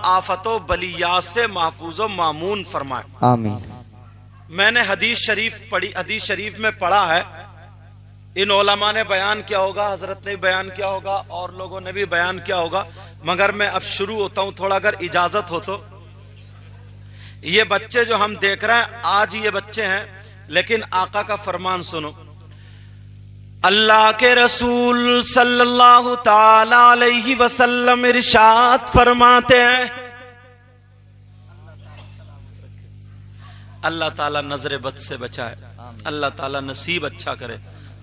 آفت و بلیات سے محفوظ و مامون فرمائے. آمین. میں نے حدیث شریف میں پڑھا ہے، ان علماء نے بیان کیا ہوگا، حضرت نے بیان کیا ہوگا اور لوگوں نے بھی بیان کیا ہوگا، مگر میں اب شروع ہوتا ہوں تھوڑا، اگر اجازت ہو تو. یہ بچے جو ہم دیکھ رہے ہیں آج یہ بچے ہیں، لیکن آقا کا فرمان سنو. اللہ کے رسول صلی اللہ تعالی علیہ وسلم ارشاد فرماتے ہیں، اللہ تعالیٰ نظر بد سے بچائے، اللہ تعالیٰ نصیب اچھا کرے،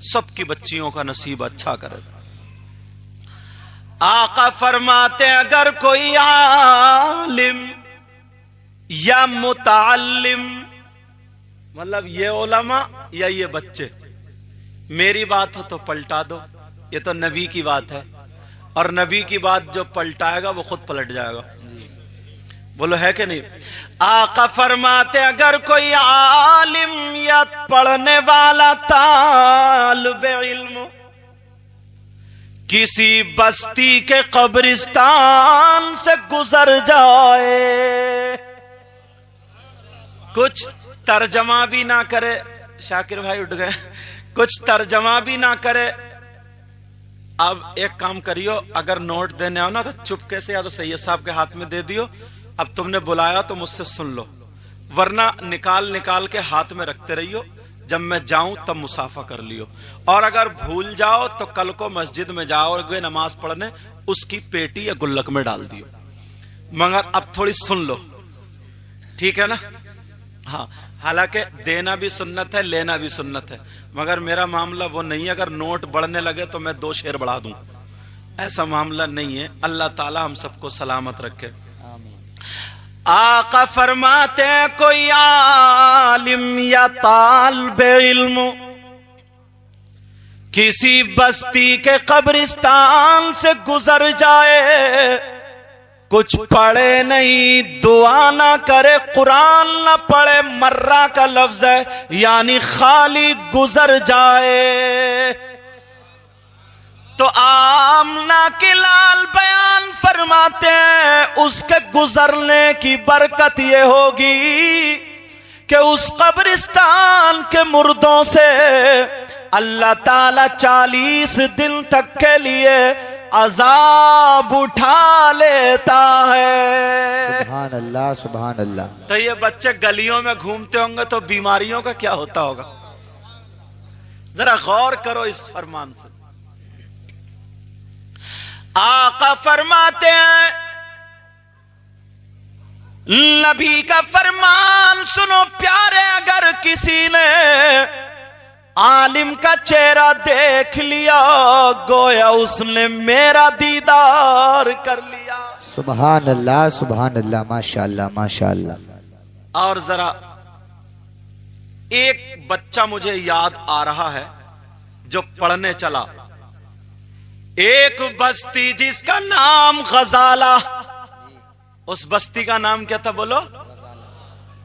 سب کی بچیوں کا نصیب اچھا کرے. آقا فرماتے ہیں اگر کوئی عالم یا متعلم، مطلب یہ علماء یا یہ بچے، میری بات ہو تو پلٹا دو، یہ تو نبی کی بات ہے، اور نبی کی بات جو پلٹائے گا وہ خود پلٹ جائے گا. بولو ہے کہ نہیں؟ آقا فرماتے اگر کوئی عالم یا پڑھنے والا طالب علم کسی بستی کے قبرستان سے گزر جائے، کچھ ترجمہ بھی نہ کرے، شاکر بھائی اٹھ گئے، کچھ ترجمہ بھی نہ کرے. اب ایک کام کریو، اگر نوٹ دینے آؤ نا تو چپکے سے یا تو سید صاحب کے ہاتھ میں دے دیو، اب تم نے بلایا تو مجھ سے سن لو، ورنہ نکال کے ہاتھ میں رکھتے رہیو، جب میں جاؤں تب مسافہ کر لیو. اور اگر بھول جاؤ تو کل کو مسجد میں جاؤ اور نماز پڑھنے اس کی پیٹی یا گلک میں ڈال دیو، مگر اب تھوڑی سن لو، ٹھیک ہے نا؟ ہاں، حالانکہ دینا بھی سنت ہے، لینا بھی سنت ہے، مگر میرا معاملہ وہ نہیں ہے اگر نوٹ بڑھنے لگے تو میں 2 شعر بڑھا دوں، ایسا معاملہ نہیں ہے. اللہ تعالی ہم سب کو سلامت رکھے. آقا فرماتے ہیں کوئی عالم یا طالب علم کسی بستی کے قبرستان سے گزر جائے، کچھ پڑھے نہیں، دعا نہ کرے، قرآن نہ پڑھے، مرہ کا لفظ ہے یعنی خالی گزر جائے، تو آمنہ کے لال بیان فرماتے ہیں اس کے گزرنے کی برکت یہ ہوگی کہ اس قبرستان کے مردوں سے اللہ تعالی 40 دن تک کے لیے عذاب اٹھا لیتا ہے. سبحان اللہ سبحان اللہ. تو یہ بچے گلیوں میں گھومتے ہوں گے تو بیماریوں کا کیا ہوتا ہوگا؟ ذرا غور کرو اس فرمان سے. آقا فرماتے ہیں نبی کا فرمان سنو پیارے، اگر کسی نے عالم کا چہرہ دیکھ لیا گویا اس نے میرا دیدار کر لیا. سبحان اللہ سبحان اللہ، ماشاءاللہ ماشاءاللہ. اور ذرا ایک بچہ مجھے یاد آ رہا ہے جو پڑھنے چلا، ایک بستی جس کا نام غزالہ، اس بستی کا نام کیا تھا بولو؟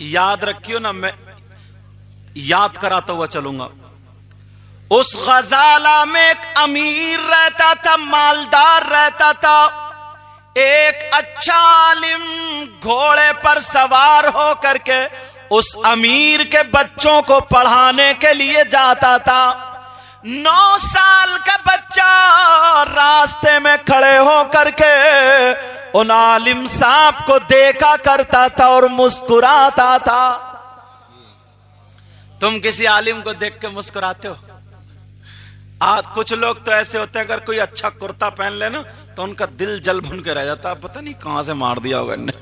یاد رکھیو نا، میں یاد کراتا ہوا چلوں گا. اس غزالہ میں ایک امیر رہتا تھا، مالدار رہتا تھا. ایک اچھا عالم گھوڑے پر سوار ہو کر کے اس امیر کے بچوں کو پڑھانے کے لیے جاتا تھا. 9 سال کا بچہ راستے میں کھڑے ہو کر کے ان عالم صاحب کو دیکھا کرتا تھا اور مسکراتا تھا. تم کسی عالم کو دیکھ کے مسکراتے ہو؟ آج کچھ لوگ تو ایسے ہوتے ہیں اگر کوئی اچھا کرتا پہن لینا تو ان کا دل جل بھن کے رہ جاتا ہے، پتہ نہیں کہاں سے مار دیا ہوگا انہیں.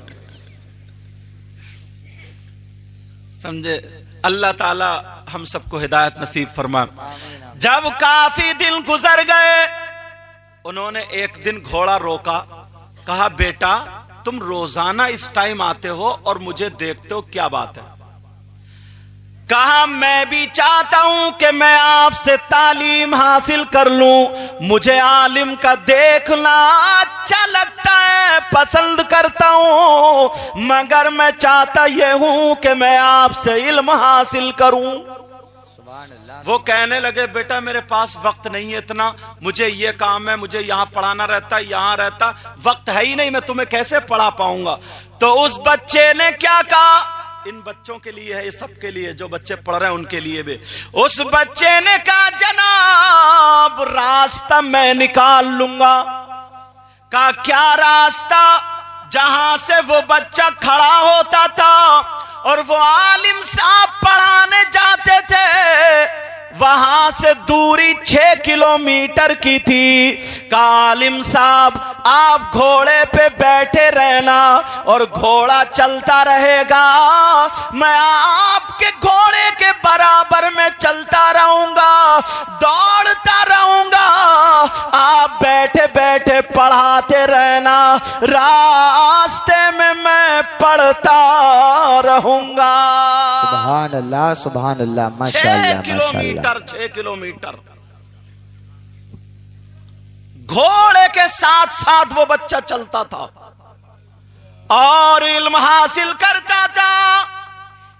سمجھے؟ اللہ تعالی ہم سب کو ہدایت نصیب فرمائے. جب کافی دن گزر گئے انہوں نے ایک دن گھوڑا روکا، کہا بیٹا تم روزانہ اس ٹائم آتے ہو اور مجھے دیکھتے ہو، کیا بات ہے؟ کہا میں بھی چاہتا ہوں کہ میں آپ سے تعلیم حاصل کر لوں، مجھے عالم کا دیکھنا اچھا لگتا ہے، پسند کرتا ہوں، مگر میں چاہتا یہ ہوں کہ میں آپ سے علم حاصل کروں. وہ کہنے لگے بیٹا میرے پاس وقت نہیں ہے اتنا، مجھے یہ کام ہے، مجھے یہاں پڑھانا رہتا، یہاں رہتا، وقت ہے ہی نہیں، میں تمہیں کیسے پڑھا پاؤں گا۔ تو اس بچے نے کیا کہا، ان بچوں کے لیے ہے، یہ سب کے لیے، جو بچے پڑھ رہے ہیں ان کے لیے بھی، اس بچے نے کہا جناب راستہ میں نکال لوں گا۔ کہا کیا راستہ؟ جہاں سے وہ بچہ کھڑا ہوتا تھا اور وہ عالم صاحب پڑھانے جاتے تھے، وہاں سے دوری 6 کلومیٹر کی تھی۔ کہا عالم صاحب آپ گھوڑے پہ بیٹھے رہنا اور گھوڑا چلتا رہے گا، میں آپ کے گھوڑے کے برابر میں چلتا رہوں گا، دوڑتا رہوں گا، آپ بیٹھے بیٹھے پڑھاتے رہنا، راستے میں میں پڑھتا رہوں گا۔ سبحان اللہ سبحان اللہ، ماشاءاللہ ماشاءاللہ۔ 6 کلومیٹر گھوڑے کے ساتھ ساتھ وہ بچہ چلتا تھا اور علم حاصل کرتا تھا۔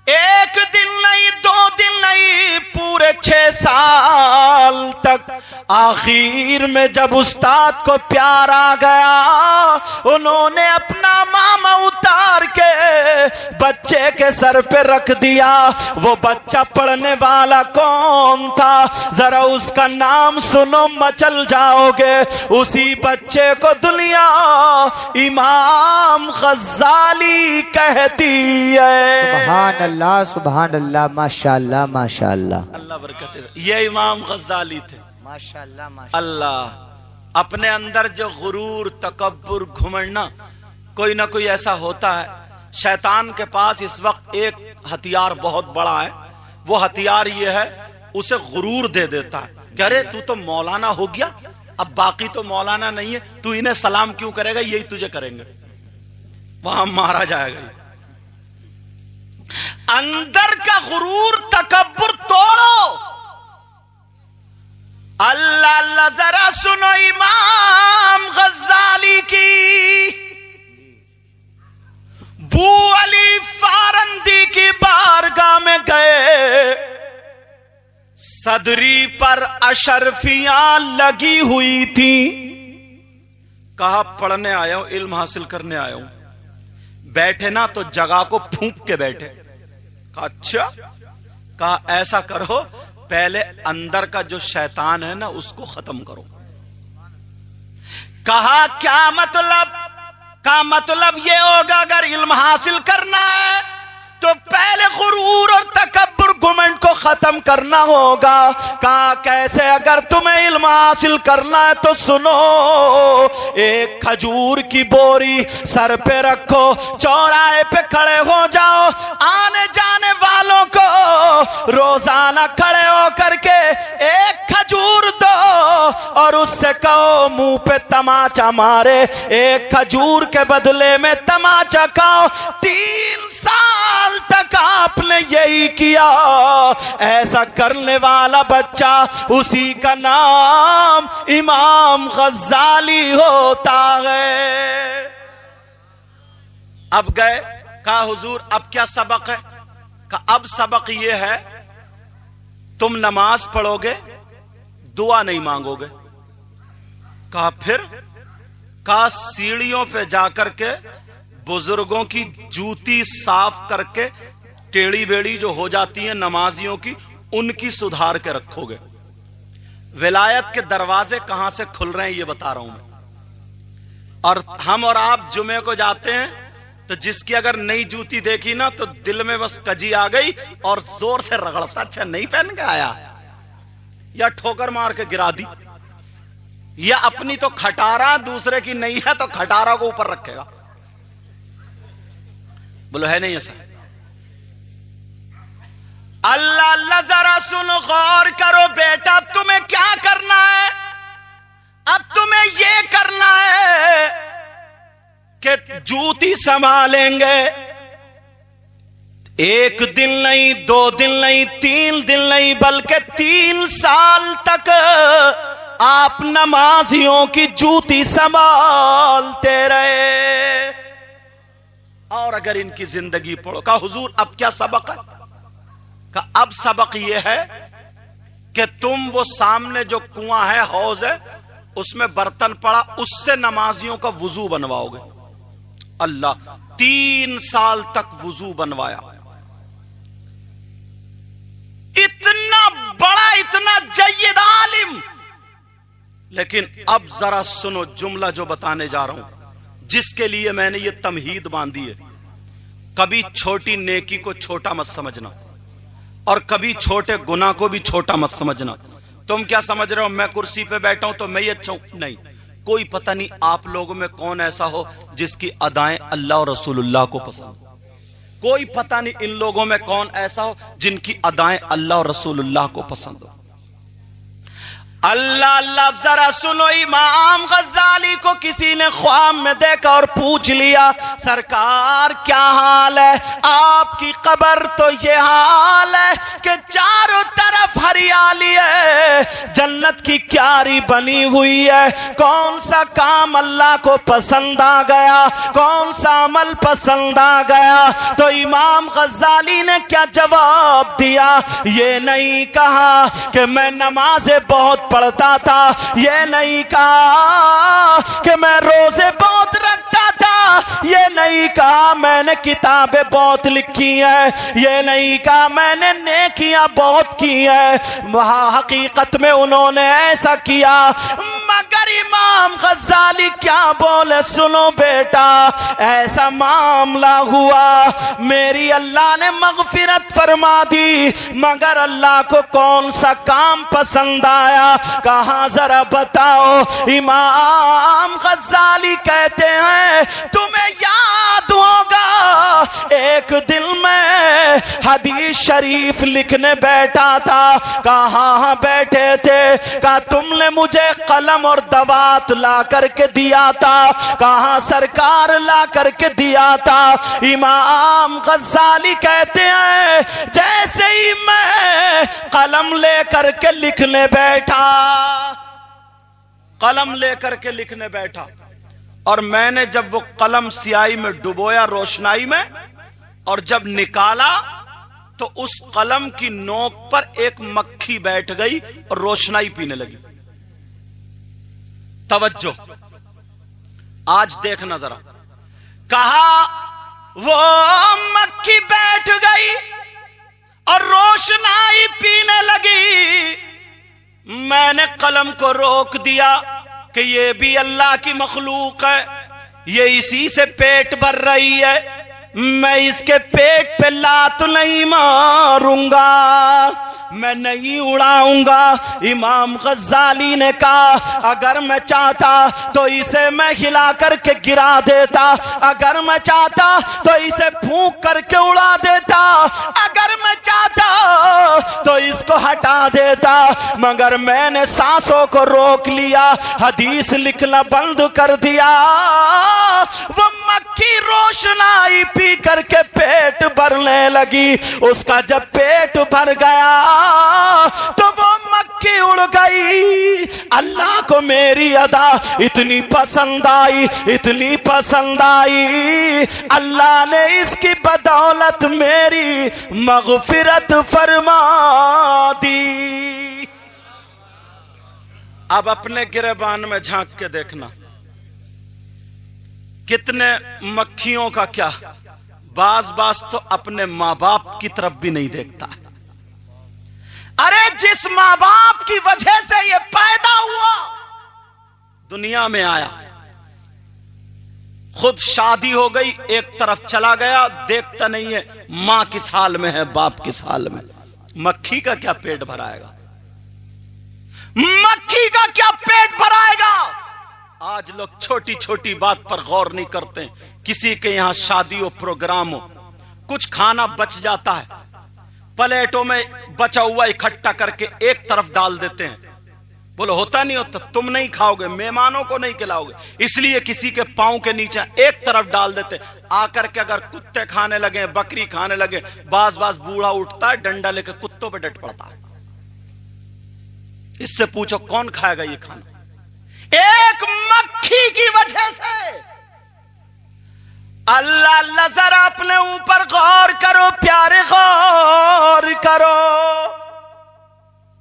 1 دن نہیں، 2 دن نہیں، پورے 6 سال تک۔ آخر میں جب استاد کو پیار آ گیا، انہوں نے اپنا ماما اتار کے بچے کے سر پہ رکھ دیا۔ وہ بچہ پڑھنے والا کون تھا؟ ذرا اس کا نام سنو مچل جاؤ گے۔ اسی بچے کو دنیا امام غزالی کہتی ہے۔ سبحان اللہ سبحان اللہ، ماشاءاللہ ماشاءاللہ، اللہ برکت۔ یہ امام غزالی تھے، ماشاءاللہ ماشاءاللہ۔ اللہ اپنے اندر جو غرور، تکبر، گھمنڈنا کوئی نہ کوئی ایسا ہوتا ہے۔ شیطان کے پاس اس وقت ایک ہتھیار بہت بڑا ہے، وہ ہتھیار یہ ہے، اسے غرور دے دیتا ہے کہ ارے تو تو مولانا ہو گیا، اب باقی تو مولانا نہیں ہے، تو انہیں سلام کیوں کرے گا، یہی تجھے کریں گے، وہاں مارا جائے گا۔ اندر کا غرور، تکبر توڑو۔ اللہ اللہ، ذرا سنو امام غزالی کی، بو علی فارندی کی بارگاہ میں گئے، صدری پر اشرفیاں لگی ہوئی تھی۔ کہا پڑھنے آیا ہوں، علم حاصل کرنے آیا ہوں، بیٹھے نا تو جگہ کو پھونک کے بیٹھے۔ کہا اچھا؟ کہا ایسا کرو، پہلے اندر کا جو شیطان ہے نا اس کو ختم کرو۔ کہا کیا مطلب؟ کا مطلب یہ ہوگا اگر علم حاصل کرنا ہے تو پہلے غرور اور تکبر، گھمنڈ کو ختم کرنا ہوگا۔ کہا کیسے؟ اگر تمہیں علم حاصل کرنا ہے تو سنو، ایک کھجور کی بوری سر پہ رکھو، چوراہے پہ کھڑے ہو جاؤ، آنے جانے والوں کو روزانہ کھڑے ہو کر کے ایک کھجور دو اور اس سے کہو منہ پہ تماچا مارے، ایک کھجور کے بدلے میں تماچا کھاؤ۔ 3 سال تک آپ نے یہی کیا۔ ایسا کرنے والا بچہ، اسی کا نام امام غزالی ہوتا ہے۔ اب گئے، کہا حضور اب کیا سبق ہے؟ کہا اب سبق یہ ہے تم نماز پڑھو گے، دعا نہیں مانگو گے۔ کہا پھر؟ کہا سیڑھیوں پہ جا کر کے بزرگوں کی جوتی صاف کر کے، ٹیڑھی بیڑی جو ہو جاتی ہیں نمازیوں کی، ان کی سدھار کے رکھو گے۔ ولایت کے دروازے کہاں سے کھل رہے ہیں یہ بتا رہا ہوں میں۔ اور ہم اور آپ جمعے کو جاتے ہیں تو جس کی اگر نئی جوتی دیکھی نا تو دل میں بس کجی آ گئی اور زور سے رگڑتا، اچھا نہیں پہن کے آیا، یا ٹھوکر مار کے گرا دی، یا اپنی تو کھٹارا دوسرے کی نہیں ہے تو کھٹارا کو اوپر رکھے گا۔ بولو ہے نہیں ایسا؟ اللہ اللہ، ذرا سن، غور کرو بیٹا، اب تمہیں کیا کرنا ہے؟ اب تمہیں یہ کرنا ہے کہ جوتی سنبھالیں گے، 1 دن نہیں، 2 دن نہیں، 3 دن نہیں، بلکہ 3 سال تک آپ نمازیوں کی جوتی سنبھالتے رہے۔ اور اگر ان کی زندگی پڑھو۔ کہا حضور اب کیا سبق ہے؟ کہا اب سبق یہ ہے کہ تم وہ سامنے جو کنواں ہے، حوض ہے، اس میں برتن پڑا، اس سے نمازیوں کا وضو بنواؤ گے۔ اللہ، 3 سال تک وضو بنوایا۔ اتنا بڑا، اتنا جید عالم، لیکن اب ذرا سنو جملہ جو بتانے جا رہا ہوں، جس کے لیے میں نے یہ تمہید باندھی ہے۔ کبھی چھوٹی نیکی کو چھوٹا مت سمجھنا، اور کبھی چھوٹے گناہ کو بھی چھوٹا مت سمجھنا۔ تم کیا سمجھ رہے ہو میں کرسی پہ بیٹھا ہوں تو میں ہی اچھا ہوں؟ نہیں، کوئی پتہ نہیں آپ لوگوں میں کون ایسا ہو جس کی ادائیں اللہ اور رسول اللہ کو پسند ہو۔ کوئی پتہ نہیں ان لوگوں میں کون ایسا ہو جن کی ادائیں اللہ اور رسول اللہ کو پسند ہو۔ اللہ اللہ، ذرا سنو، امام غزالی کو کسی نے خواب میں دیکھا اور پوچھ لیا، سرکار کیا حال ہے؟ آپ کی قبر تو یہ حال ہے کہ چاروں طرف ہریالی ہے، جنت کی کیاری بنی ہوئی ہے، کون سا کام اللہ کو پسند آ گیا، کون سا عمل پسند آ گیا؟ تو امام غزالی نے کیا جواب دیا؟ یہ نہیں کہا کہ میں نمازیں بہت پڑھتا تھا، یہ نہیں کہا کہ میں روزے بہت رکھتا تھا، یہ نہیں کہا میں نے کتابیں بہت لکھی ہیں، یہ نہیں کہا میں نے نیکیاں بہت کی ہیں۔ وہاں حقیقت میں انہوں نے ایسا کیا، مگر امام غزالی کیا بولے؟ سنو بیٹا، ایسا معاملہ ہوا، میری اللہ نے مغفرت فرما دی، مگر اللہ کو کون سا کام پسند آیا؟ کہاں ذرا بتاؤ؟ امام غزالی کہتے ہیں تمہیں یاد ہوگا ایک دن میں حدیث شریف لکھنے بیٹھا تھا۔ کہاں بیٹھے تھے؟ کہا تم نے مجھے قلم اور دوات لا کر کے دیا تھا۔ کہاں سرکار لا کر کے دیا تھا؟ امام غزالی کہتے ہیں جیسے ہی میں قلم لے کر کے لکھنے بیٹھا، قلم لے کر کے لکھنے بیٹھا، اور میں نے جب وہ قلم سیاہی میں ڈبویا روشنائی میں، اور جب نکالا تو اس قلم کی نوک پر ایک مکھی بیٹھ گئی اور روشنائی پینے لگی۔ توجہ، آج دیکھنا ذرا، کہا وہ مکھی بیٹھ گئی اور روشنائی پینے لگی، میں نے قلم کو روک دیا کہ یہ بھی اللہ کی مخلوق ہے، یہ اسی سے پیٹ بھر رہی ہے، میں اس کے پیٹ پہ لات نہیں ماروں گا، میں نہیں اڑاؤں گا۔ امام غزالی نے کہا اگر میں چاہتا تو اسے میں ہلا کر کے گرا دیتا، اگر میں چاہتا تو اسے پھونک کر کے اڑا دیتا، اگر میں چاہتا تو اس کو ہٹا دیتا، مگر میں نے سانسوں کو روک لیا، حدیث لکھنا بند کر دیا۔ وہ مکھی روشنائی پی کر کے پیٹ بھرنے لگی، اس کا جب پیٹ بھر گیا تو وہ مکھی اڑ گئی۔ اللہ کو میری ادا اتنی پسند آئی، اتنی پسند آئی، اللہ نے اس کی بدولت میری مغفرت فرما دی۔ اب اپنے گریبان میں جھانک کے دیکھنا، کتنے مکھیوں کا کیا، باز تو اپنے ماں باپ کی طرف بھی نہیں دیکھتا۔ ارے جس ماں باپ کی وجہ سے یہ پیدا ہوا، دنیا میں آیا، خود شادی ہو گئی، ایک طرف چلا گیا، دیکھتا نہیں ہے ماں کس حال میں ہے، باپ کس حال میں۔ مکھی کا کیا پیٹ بھرائے گا؟ مکھی کا کیا پیٹ بھرائے گا؟ آج لوگ چھوٹی چھوٹی بات پر غور نہیں کرتے۔ کسی کے یہاں شادی ہو، پروگرام ہو، کچھ کھانا بچ جاتا ہے، پلیٹوں میں بچا ہوا اکٹھا کر کے ایک طرف ڈال دیتے ہیں، بولو ہوتا نہیں ہوتا؟ تم نہیں کھاؤ گے، مہمانوں کو نہیں کھلاؤ گے، اس لیے کسی کے پاؤں کے نیچے ایک طرف ڈال دیتے، آ کر کے اگر کتے کھانے لگے، بکری کھانے لگے، باز بوڑھا اٹھتا ہے ڈنڈا لے کے کتوں پہ ڈٹ پڑتا ہے۔ اس سے پوچھو کون کھائے گا یہ کھانا؟ ایک مکھی کی وجہ سے۔ اللہ اللہ، ذرا اپنے اوپر غور کرو پیارے، غور کرو۔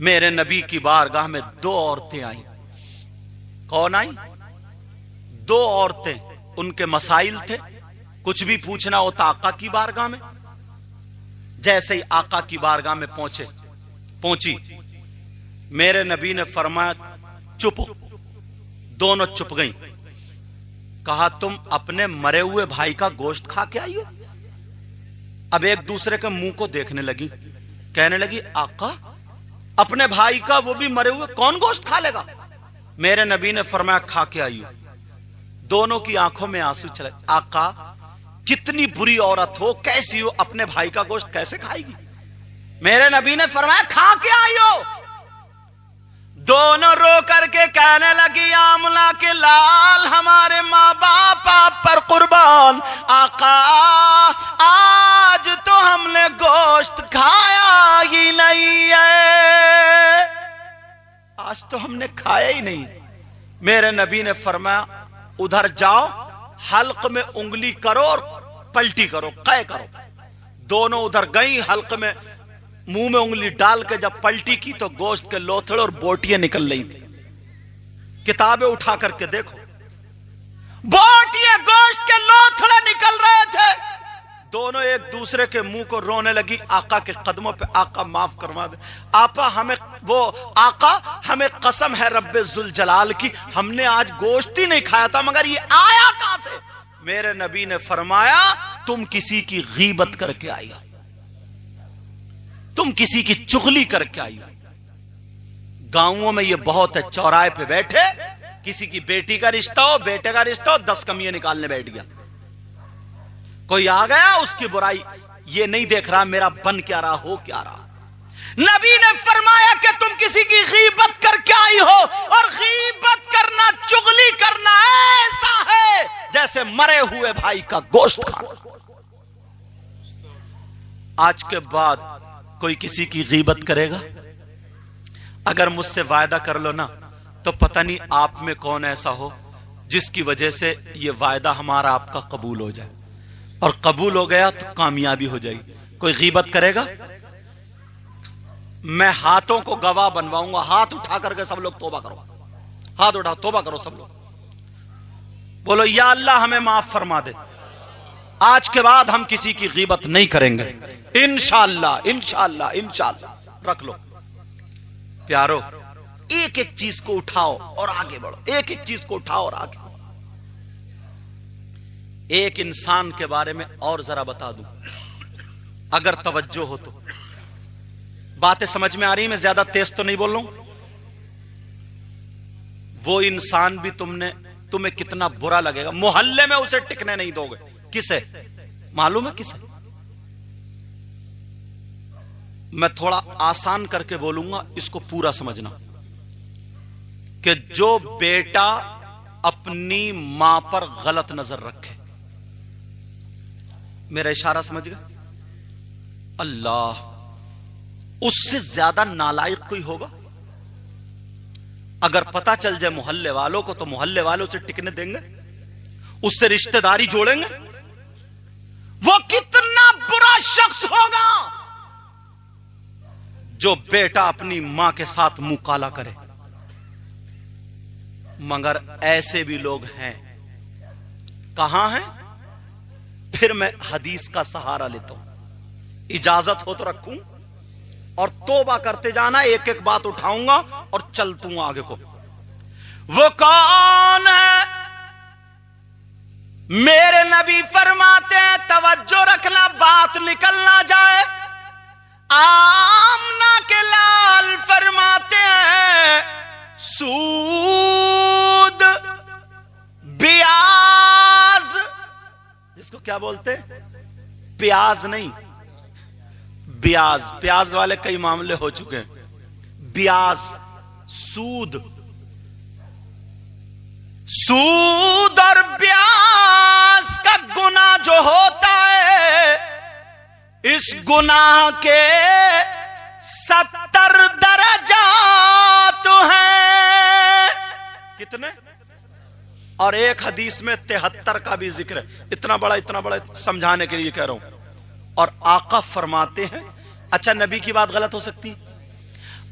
میرے نبی کی بارگاہ میں دو عورتیں آئیں. کون آئیں؟ دو عورتیں. ان کے مسائل تھے، کچھ بھی پوچھنا ہوتا آقا کی بارگاہ میں. جیسے ہی آقا کی بارگاہ میں پہنچی، میرے نبی نے فرمایا چپ. دونوں چپ گئیں. کہا تم اپنے مرے ہوئے بھائی کا گوشت کھا کے آئی ہو؟ اب ایک دوسرے کے منہ کو دیکھنے لگی. کہنے لگی آقا اپنے بھائی کا وہ بھی مرے ہوئے کون گوشت کھا لے گا؟ میرے نبی نے فرمایا کھا کے آئی ہو. دونوں کی آنکھوں میں آنسو چلے. آقا کتنی بری عورت ہو، کیسی ہو، اپنے بھائی کا گوشت کیسے کھائے گی؟ میرے نبی نے فرمایا کھا کے آئی ہو. دونوں رو کر کے کہنے لگی آمنہ کے لال ہمارے ماں باپ آپ پر قربان، آقا آج تو ہم نے گوشت کھایا ہی نہیں ہے، آج تو ہم نے کھایا ہی نہیں. میرے نبی نے فرمایا ادھر جاؤ، حلق میں انگلی کرو اور پلٹی کرو، قے کرو. دونوں ادھر گئیں، حلق میں منہ میں انگلی ڈال کے جب پلٹی کی تو گوشت کے لوتھڑے اور بوٹیاں نکل رہی تھی. کتابیں اٹھا کر کے دیکھو، بوٹیاں گوشت کے لوتھڑے نکل رہے تھے. دونوں ایک دوسرے کے منہ کو رونے لگی. آقا کے قدموں پہ آقا معاف کروا دے، آقا ہمیں قسم ہے رب ذوالجلال کی، ہم نے آج گوشت ہی نہیں کھایا تھا، مگر یہ آیا کہاں سے؟ میرے نبی نے فرمایا تم کسی کی غیبت کر کے آئی ہو، تم کسی کی چغلی کر کے آئی ہو. گاؤں میں یہ بہت ہے، چوراہے پہ بیٹھے کسی کی بیٹی کا رشتہ ہو، بیٹے کا رشتہ ہو، 10 کمیاں نکالنے بیٹھ گیا. کوئی آ گیا اس کی برائی یہ نہیں دیکھ رہا میرا بن کیا رہا ہو کیا رہا. نبی نے فرمایا کہ تم کسی کی غیبت کر کے آئی ہو، اور غیبت کرنا، چغلی کرنا ایسا ہے جیسے مرے ہوئے بھائی کا گوشت کھانا. آج کے بعد کوئی کسی کی غیبت کرے گا، اگر مجھ سے وعدہ کر لو نا تو پتہ نہیں آپ میں کون ایسا ہو جس کی وجہ سے یہ وعدہ ہمارا آپ کا قبول ہو جائے، اور قبول ہو گیا تو کامیابی ہو جائے گی. کوئی غیبت کرے گا، میں ہاتھوں کو گواہ بنواؤں گا. ہاتھ اٹھا کر کے سب لوگ توبہ کرو، ہاتھ اٹھاؤ توبہ کرو سب لوگ. بولو یا اللہ ہمیں معاف فرما دے، آج کے بعد ہم کسی کی غیبت نہیں کریں گے انشاءاللہ انشاءاللہ انشاءاللہ. رکھ لو پیارو، ایک ایک چیز کو اٹھاؤ اور آگے بڑھو، ایک ایک چیز کو اٹھاؤ اور آگے بڑھو. ایک انسان کے بارے میں اور ذرا بتا دوں اگر توجہ ہو تو. باتیں سمجھ میں آ رہی ہیں؟ میں زیادہ تیز تو نہیں بول رہا ہوں. وہ انسان بھی تمہیں کتنا برا لگے گا، محلے میں اسے ٹکنے نہیں دو گے. کسے معلوم ہے کسے؟ میں تھوڑا آسان کر کے بولوں گا، اس کو پورا سمجھنا. کہ جو بیٹا اپنی ماں پر غلط نظر رکھے، میرا اشارہ سمجھ گئے؟ اللہ، اس سے زیادہ نالائق کوئی ہوگا؟ اگر پتا چل جائے محلے والوں کو تو محلے والوں سے ٹکنے دیں گے؟ اس سے رشتہ داری جوڑیں گے؟ وہ کتنا برا شخص ہوگا جو بیٹا اپنی ماں کے ساتھ منہ کالا کرے. مگر ایسے بھی لوگ ہیں. کہاں ہیں؟ پھر میں حدیث کا سہارا لیتا ہوں، اجازت ہو تو رکھوں اور توبہ کرتے جانا. ایک ایک بات اٹھاؤں گا اور چلتا ہوں آگے کو. وہ کون ہے؟ میرے نبی فرماتے ہیں توجہ رکھنا، بات نکل نہ جائے. آمنہ کے لال فرماتے ہیں سود، بیاز، جس کو کیا بولتے ہیں؟ پیاز نہیں، بیاز. پیاز والے کئی معاملے ہو چکے ہیں. بیاز، سود اور بیاز کا گناہ جو ہوتا ہے، اس گناہ کے 70 درجات ہیں. کتنے؟ اور ایک حدیث میں 73 کا بھی ذکر ہے. اتنا بڑا سمجھانے کے لیے کہہ رہا ہوں. اور آقا فرماتے ہیں، اچھا نبی کی بات غلط ہو سکتی؟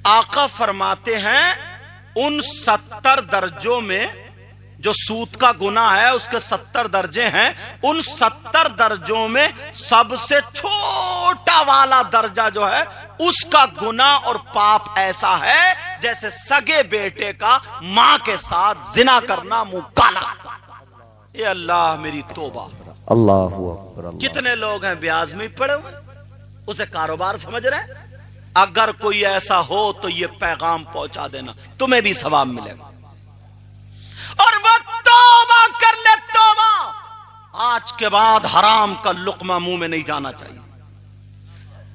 آقا فرماتے ہیں ان 70 درجوں میں جو سود کا گناہ ہے اس کے 70 درجے ہیں، ان 70 درجوں میں سب سے چھوٹا والا درجہ جو ہے اس کا گناہ اور پاپ ایسا ہے جیسے سگے بیٹے کا ماں کے ساتھ زنا کرنا منہ کالا۔ اے اللہ میری توبہ، اللہ اکبر اللہ۔ کتنے لوگ ہیں بیاز میں پڑے ہوئے، اسے کاروبار سمجھ رہے ہیں۔ اگر کوئی ایسا ہو تو یہ پیغام پہنچا دینا، تمہیں بھی ثواب ملے گا، اور وہ توبہ کر لے۔ توبہ آج کے بعد حرام کا لقمہ منہ میں نہیں جانا چاہیے،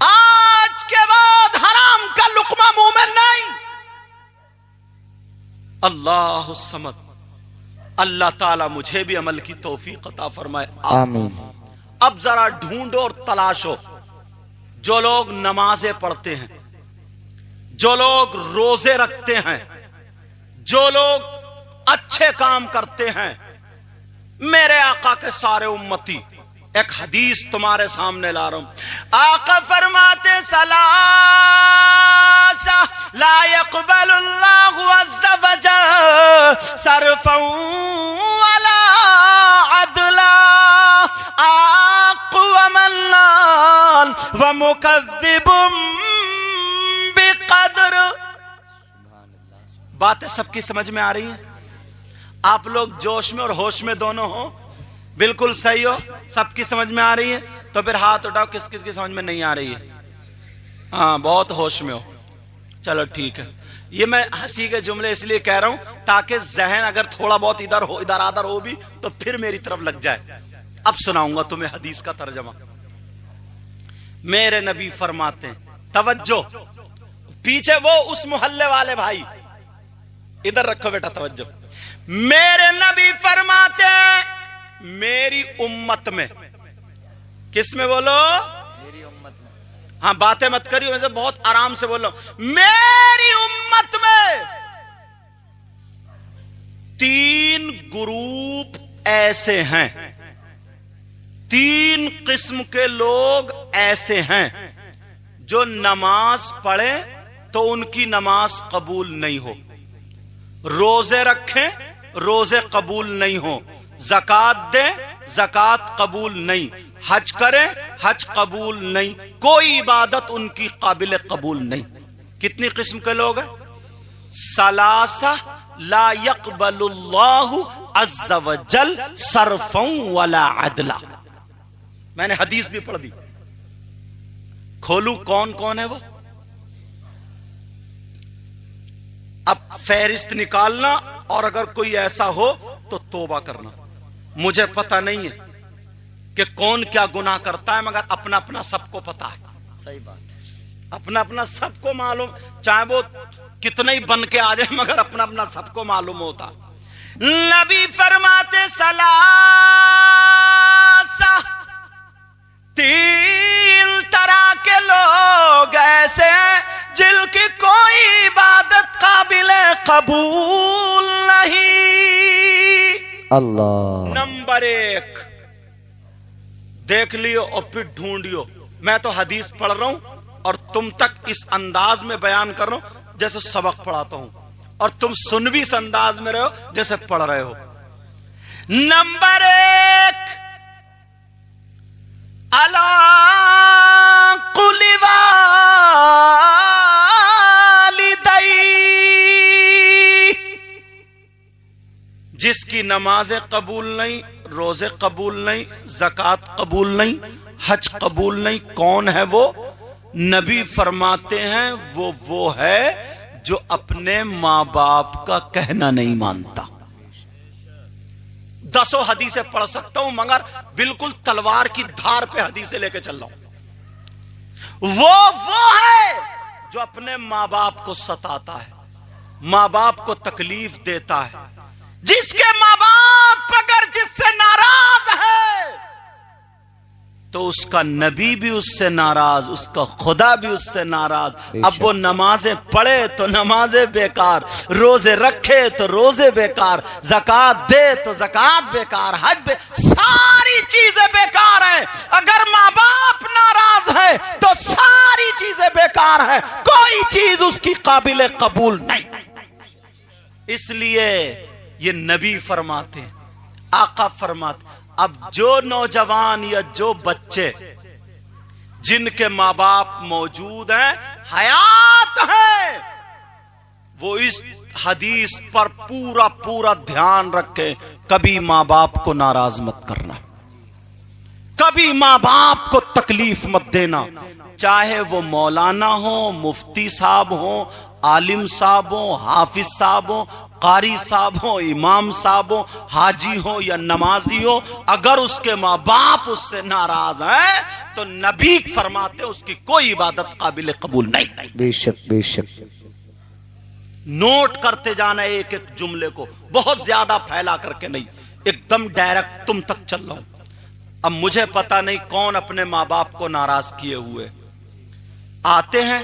آج کے بعد حرام کا لقمہ منہ میں نہیں۔ اللہ الصمد، اللہ تعالی مجھے بھی عمل کی توفیق عطا فرمائے، آمین۔ اب ذرا ڈھونڈو اور تلاشو، جو لوگ نمازیں پڑھتے ہیں، جو لوگ روزے رکھتے ہیں، جو لوگ اچھے کام کرتے ہیں، میرے آقا کے سارے امتی، ایک حدیث تمہارے سامنے لا رہا ہوں۔ آقا فرماتے ثلاثہ لا يقبل اللہ عز وجل صرفا ولا عدلا، آق ومنان ومکذب بقدر۔ باتیں سب کی سمجھ میں آ رہی ہیں؟ آپ لوگ جوش میں اور ہوش میں دونوں ہو، بالکل صحیح ہو، سب کی سمجھ میں آ رہی ہے؟ تو پھر ہاتھ اٹھاؤ کس کس کی سمجھ میں نہیں آ رہی ہے۔ ہاں بہت ہوش میں ہو، چلو ٹھیک ہے۔ یہ میں ہنسی کے جملے اس لیے کہہ رہا ہوں تاکہ ذہن اگر تھوڑا بہت ادھر ہو ادھر ادھر ہو بھی تو پھر میری طرف لگ جائے۔ اب سناؤں گا تمہیں حدیث کا ترجمہ۔ میرے نبی فرماتے ہیں، توجہ، پیچھے وہ اس محلے والے بھائی ادھر رکھو بیٹا توجہ۔ میرے نبی فرماتے ہیں میری امت میں، کس میں بولو؟ میری امت میں۔ ہاں باتیں مت کریو، میں بہت آرام سے بول رہا ہوں۔ میری امت میں 3 گروپ ایسے ہیں، 3 قسم کے لوگ ایسے ہیں جو نماز پڑھیں تو ان کی نماز قبول نہیں ہو، روزے رکھیں روزے قبول نہیں ہو، زکات دیں زکات قبول نہیں، حج کریں حج قبول نہیں، کوئی عبادت ان کی قابل قبول نہیں۔ کتنی قسم کے لوگ ہیں؟ ثلاثہ لا يقبل اللہ عز وجل صرفا ولا عدلا۔ میں نے حدیث بھی پڑھ دی، کھولوں کون کون ہے وہ؟ اب فہرست نکالنا، اور اگر کوئی ایسا ہو تو توبہ کرنا۔ مجھے پتہ نہیں ہے کہ کون کیا گناہ کرتا ہے، مگر اپنا اپنا سب کو پتا ہے۔ صحیح بات ہے، اپنا اپنا سب کو معلوم، چاہے وہ کتنے ہی بن کے آ جائے مگر اپنا اپنا سب کو معلوم ہوتا۔ نبی فرماتے ثلاثہ، 3 طرح کے لوگ ایسے ہیں جن کی کوئی عبادت قابل قبول نہیں۔ اللہ۔ نمبر 1 دیکھ لیو اور پھر ڈھونڈیو، میں تو حدیث پڑھ رہا ہوں اور تم تک اس انداز میں بیان کر رہا ہوں جیسے سبق پڑھاتا ہوں، اور تم سن بھی اس انداز میں رہے ہو جیسے پڑھ رہے ہو۔ نمبر 1 علی قل جس کی نمازیں قبول نہیں، روزے قبول نہیں، زکات قبول نہیں، حج قبول نہیں، کون ہے وہ؟ نبی فرماتے ہیں وہ ہے جو اپنے ماں باپ کا کہنا نہیں مانتا۔ 10 حدیثیں پڑھ سکتا ہوں مگر بالکل تلوار کی دھار پہ حدیثیں لے کے چل رہا ہوں۔ وہ ہے جو اپنے ماں باپ کو ستاتا ہے، ماں باپ کو تکلیف دیتا ہے، جس کے ماں باپ اگر جس سے ناراض ہے تو اس کا نبی بھی اس سے ناراض، اس کا خدا بھی اس سے ناراض۔ اب وہ نمازیں پڑھے تو نمازیں بیکار، روزے رکھے تو روزے بیکار، زکات دے تو زکات بیکار، حج ساری چیزیں بیکار ہیں۔ اگر ماں باپ ناراض ہے تو ساری چیزیں بیکار تیار ہے، کوئی چیز اس کی قابل قبول نہیں۔ اس لیے یہ نبی فرماتے ہیں، آقا فرماتے، اب جو نوجوان یا جو بچے جن کے ماں باپ موجود ہیں، حیات ہیں، وہ اس حدیث پر پورا دھیان رکھیں، کبھی ماں باپ کو ناراض مت کرنا، کبھی ماں باپ کو تکلیف مت دینا، چاہے وہ مولانا ہو، مفتی صاحب ہو، عالم صاحب ہو، حافظ صاحب ہو، قاری صاحب ہو، امام صاحب ہو، حاجی ہو یا نمازی ہو، اگر اس کے ماں باپ اس سے ناراض ہیں تو نبی فرماتے اس کی کوئی عبادت قابل قبول نہیں۔ بے شک بے شک۔ نوٹ کرتے جانا ایک ایک جملے کو، بہت زیادہ پھیلا کر کے نہیں، ایک دم ڈائریکٹ تم تک چل رہا ہوں۔ اب مجھے پتا نہیں کون اپنے ماں باپ کو ناراض کیے ہوئے آتے ہیں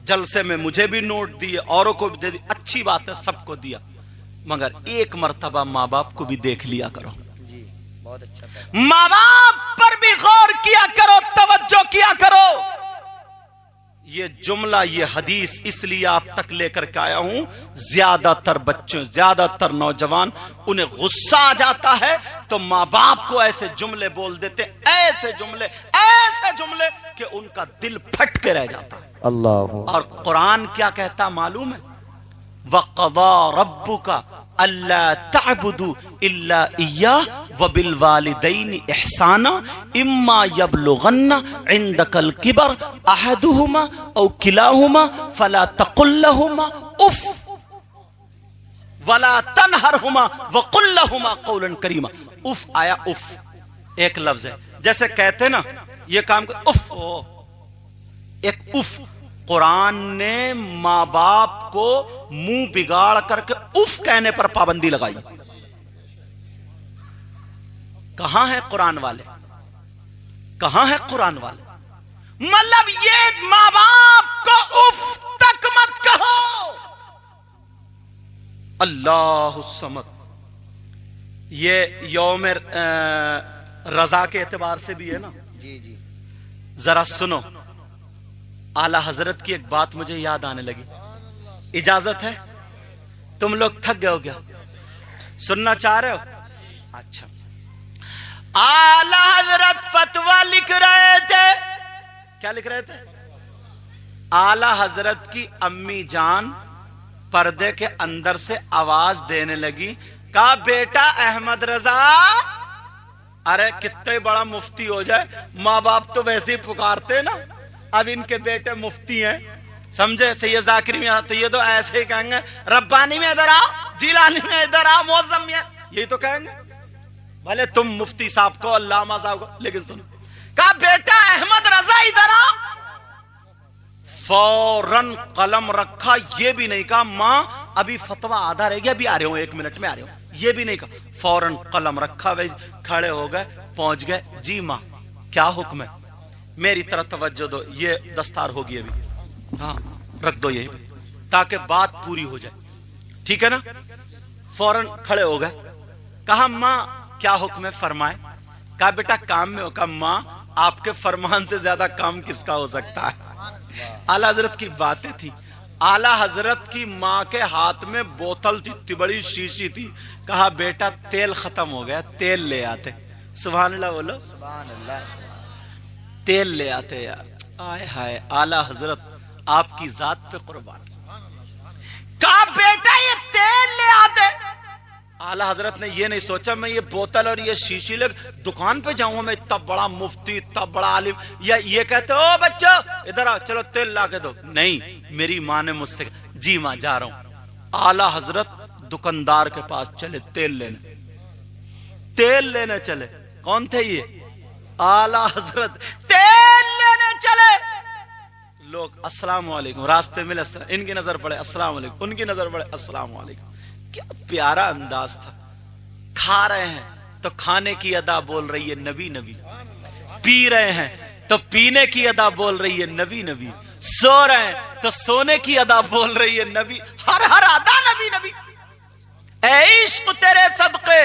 جلسے میں، مجھے بھی نوٹ دیے، اوروں کو بھی دے دی، اچھی بات ہے، سب کو دیا، مگر ایک مرتبہ ماں باپ کو بھی دیکھ لیا کرو، جی بہت اچھا، ماں باپ پر بھی غور کیا کرو، توجہ کیا کرو۔ یہ جملہ، یہ حدیث اس لیے آپ تک لے کر کے آیا ہوں، زیادہ تر بچوں، زیادہ تر نوجوان انہیں غصہ آ جاتا ہے تو ماں باپ کو ایسے جملے بول دیتے، ایسے جملے کہ ان کا دل پھٹ کے رہ جاتا ہے۔ اللہ، اور قرآن کیا کہتا معلوم ہے؟ وَقَضَى رَبُّكَ أَلَّا تَعْبُدُوا إِلَّا إِيَّاهُ وَبِالْوَالِدَيْنِ إِحْسَانًا إِمَّا يَبْلُغَنَّ عِندَكَ الْكِبَرَ أَحَدُهُمَا أَوْ كِلَاهُمَا فَلَا تَقُل لَّهُمَا أُفٍّ وَلَا تَنْهَرْهُمَا وَقُل لَّهُمَا قَوْلًا كَرِيمًا۔ اف آیا، اف ایک لفظ ہے، جیسے کہتے نا یہ کام اف، ایک اف، قرآن نے ماں باپ کو منہ بگاڑ کر کے اف کہنے پر پابندی لگائی۔ کہاں ہے قرآن والے؟ کہاں ہے قرآن والے؟ مطلب یہ ماں باپ کو اف تک مت کہو۔ اللہ الصمد، یہ یوم رضا کے اعتبار سے بھی ہے نا، جی جی، ذرا سنو، اعلی حضرت کی ایک بات مجھے یاد آنے لگی، اجازت ہے؟ تم لوگ تھک گئے ہو کیا؟ سننا چاہ رہے ہو؟ اچھا، اعلی حضرت فتویٰ لکھ رہے تھے، کیا لکھ رہے تھے؟ اعلی حضرت کی امی جان پردے کے اندر سے آواز دینے لگی، کہا بیٹا احمد رضا، ارے کتنے بڑا مفتی ہو جائے، ماں باپ تو ویسے ہی پکارتے نا، اب ان کے بیٹے مفتی ہیں، سمجھے؟ سید ذاکری میں تو یہ تو ایسے ہی کہیں گے، ربانی میں ادھر آؤ، جیلانی میں ادھر آؤ، معظم میں، یہی تو کہیں گے، بھلے تم مفتی صاحب کو، علامہ صاحب کو، لیکن سنو، کہا بیٹا احمد رضا ادھر آؤ، فوراً قلم رکھا، یہ بھی نہیں کہا ماں ابھی فتویٰ آدھا رہ گیا، ابھی آ رہے ہوں، 1 منٹ میں آ رہے ہوں، یہ بھی نہیں کہا، فوراً قلم رکھا، کھڑے ہو گئے، پہنچ گئے، جی ماں کیا حکم ہے؟ میری طرف توجہ دو، یہ دستار ہوگی ابھی، ہاں رکھ دو یہی تاکہ بات پوری ہو جائے، ٹھیک ہے نا؟ فوراً کھڑے ہو گئے، کہا ماں کیا حکم ہے، فرمائے۔ کہا بیٹا کام میں ہو، کہا ماں آپ کے فرمان سے زیادہ کام کس کا ہو سکتا ہے؟ اعلی حضرت کی باتیں تھی، اعلی حضرت کی ماں کے ہاتھ میں بوتل تھی، اتنی بڑی شیشی تھی، کہا بیٹا تیل ختم ہو گیا، تیل لے آتے، سبحان اللہ بولو، سبحان اللہ، تیل لے آتے یار، آئے ہائے، اعلی حضرت آپ کی ذات پہ قربان، کہا بیٹا یہ تیل لے آتے۔ اعلی حضرت نے یہ نہیں سوچا میں یہ بوتل اور یہ شیشی لے دکان پہ جاؤں، میں اتنا بڑا مفتی، اتنا بڑا عالم، یا یہ کہتے او بچہ ادھر آ، چلو تیل لا کے دو، نہیں، میری ماں نے مجھ سے جی ماں جا رہا ہوں۔ اعلی حضرت دکاندار کے پاس چلے، تیل لینے چلے، کون تھے یہ؟ اعلی حضرت تیل لینے چلے، لوگ السلام علیکم، راستے ملے، ان کی نظر پڑے السلام علیکم، ان کی نظر پڑے السلام علیکم، کیا پیارا انداز تھا۔ کھا رہے ہیں تو کھانے کی ادا بول رہی ہے نبی نبی، پی رہے ہیں تو پینے کی ادا بول رہی ہے نبی نبی، سو رہے ہیں تو سونے کی ادا بول رہی ہے نبی، ہر ادا نبی نبی۔ اے عشق تیرے صدقے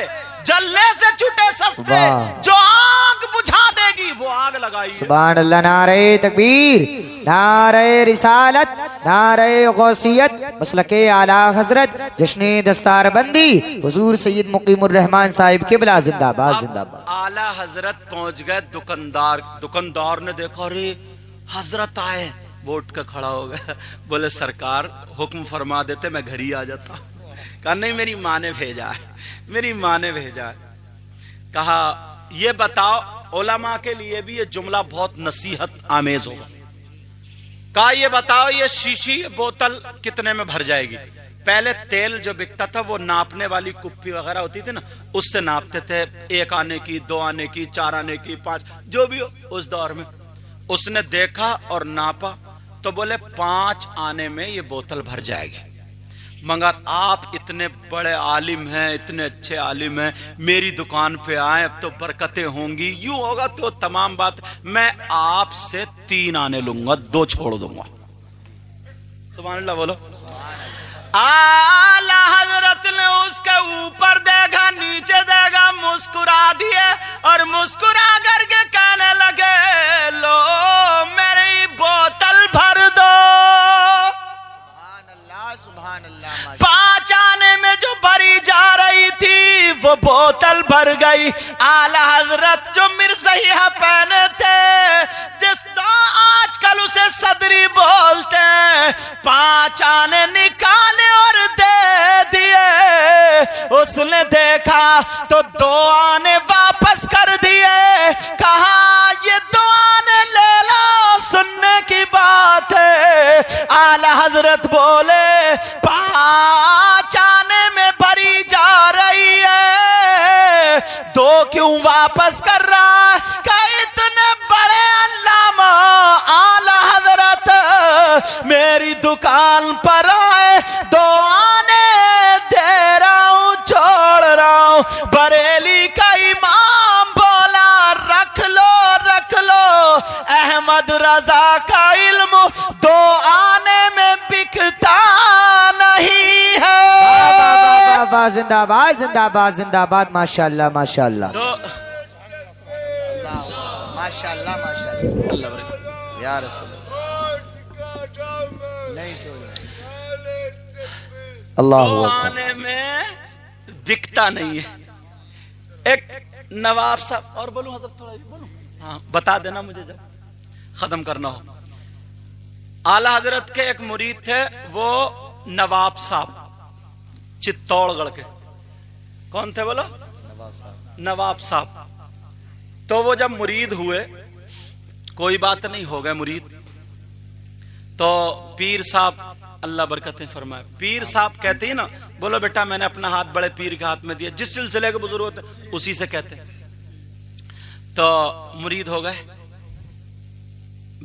جلنے سے چھٹے سستے، جو آگ بجھا دے گی وہ آگ لگائی، سبحان اللہ، نعرہ تکبیر، نعرہ رسالت، نعرہ غوثیت، مسلک اعلی حضرت، جشن دستار بندی حضور سید مقیم الرحمان صاحب قبلہ زندہ باد زندہ باد۔ اعلی حضرت پہنچ گئے دکاندار نے دیکھا ارے حضرت آئے، ووٹ کا کھڑا ہو گیا، بولے سرکار حکم فرما دیتے میں گھر ہی آ جاتا۔ کہا نہیں میری ماں نے بھیجا ہے، میری ماں نے بھیجا ہے۔ کہا یہ بتاؤ، علماء کے لیے بھی یہ جملہ بہت نصیحت آمیز ہوگا۔ کہا یہ بتاؤ یہ شیشی بوتل کتنے میں بھر جائے گی؟ پہلے تیل جو بکتا تھا وہ ناپنے والی کپی وغیرہ ہوتی تھی نا، اس سے ناپتے تھے، 1 آنے کی، 2 آنے کی، 4 آنے کی، 5 جو بھی ہو اس دور میں۔ اس نے دیکھا اور ناپا تو بولے 5 آنے میں یہ بوتل بھر جائے گی۔ مگر آپ اتنے بڑے عالم ہیں، اتنے اچھے عالم ہیں، میری دکان پہ آئیں اب تو برکتیں ہوں گی، یوں ہوگا تو تمام بات، میں آپ سے 3 آنے لوں گا، 2 چھوڑ دوں گا۔ سبحان اللہ بولو۔ اعلی حضرت نے اس کے اوپر دیکھا، نیچے دیکھا، مسکرا دیے اور مسکرا کر کے کہنے لگے لو میری بوتل بھر دو۔ سبحان اللہ 5 آنے میں جو بھری جا رہی تھی وہ بوتل بھر گئی۔ اعلی حضرت جو مرزیہ پہنے تھے، جس آج کل اسے صدری بولتے ہیں، 5 آنے نکالے اور دے دیے۔ اس نے دیکھا تو 2 آنے واپس کر دیے۔ کہا یہ 2 آنے لے لو، سننے کی بات ہے۔ اعلی حضرت بولے 5 آنے میں بھری جا رہی ہے، 2 کیوں واپس کر رہا ہے؟ کہ اتنے بڑے علامہ اعلی حضرت میری دکان پر آئے، 2 آنے دے رہا ہوں، چھوڑ رہا ہوں۔ بریلی کا امام بولا رکھ لو رکھ لو، احمد رضا کا علم 2 آنے میں بکتا نہیں ہے۔ زندہ باد زندہ باد زندہ باد، ماشاءاللہ ماشاءاللہ ماشاءاللہ ماشاءاللہ اللہ برکت۔ یا رسول اللہ 2 اکبر۔ آنے میں بکتا نہیں ہے۔ ایک نواب صاحب، اور بولوں حضرت تھوڑا بولوں؟ ہاں بتا دینا مجھے جب ختم کرنا ہو۔ اعلی حضرت کے ایک مرید تھے، وہ نواب صاحب چتوڑ گڑھ کے۔ کون تھے بولو؟ نواب صاحب۔ تو وہ جب مرید ہوئے، کوئی بات نہیں، ہو گئے مرید، تو پیر صاحب اللہ برکتیں فرمائے، پیر صاحب کہتے ہیں نا، بولو بیٹا میں نے اپنا ہاتھ بڑے پیر کے ہاتھ میں دیا، جس سلسلے کے بزرگ ہوتے اسی سے کہتے ہیں۔ تو مرید ہو گئے،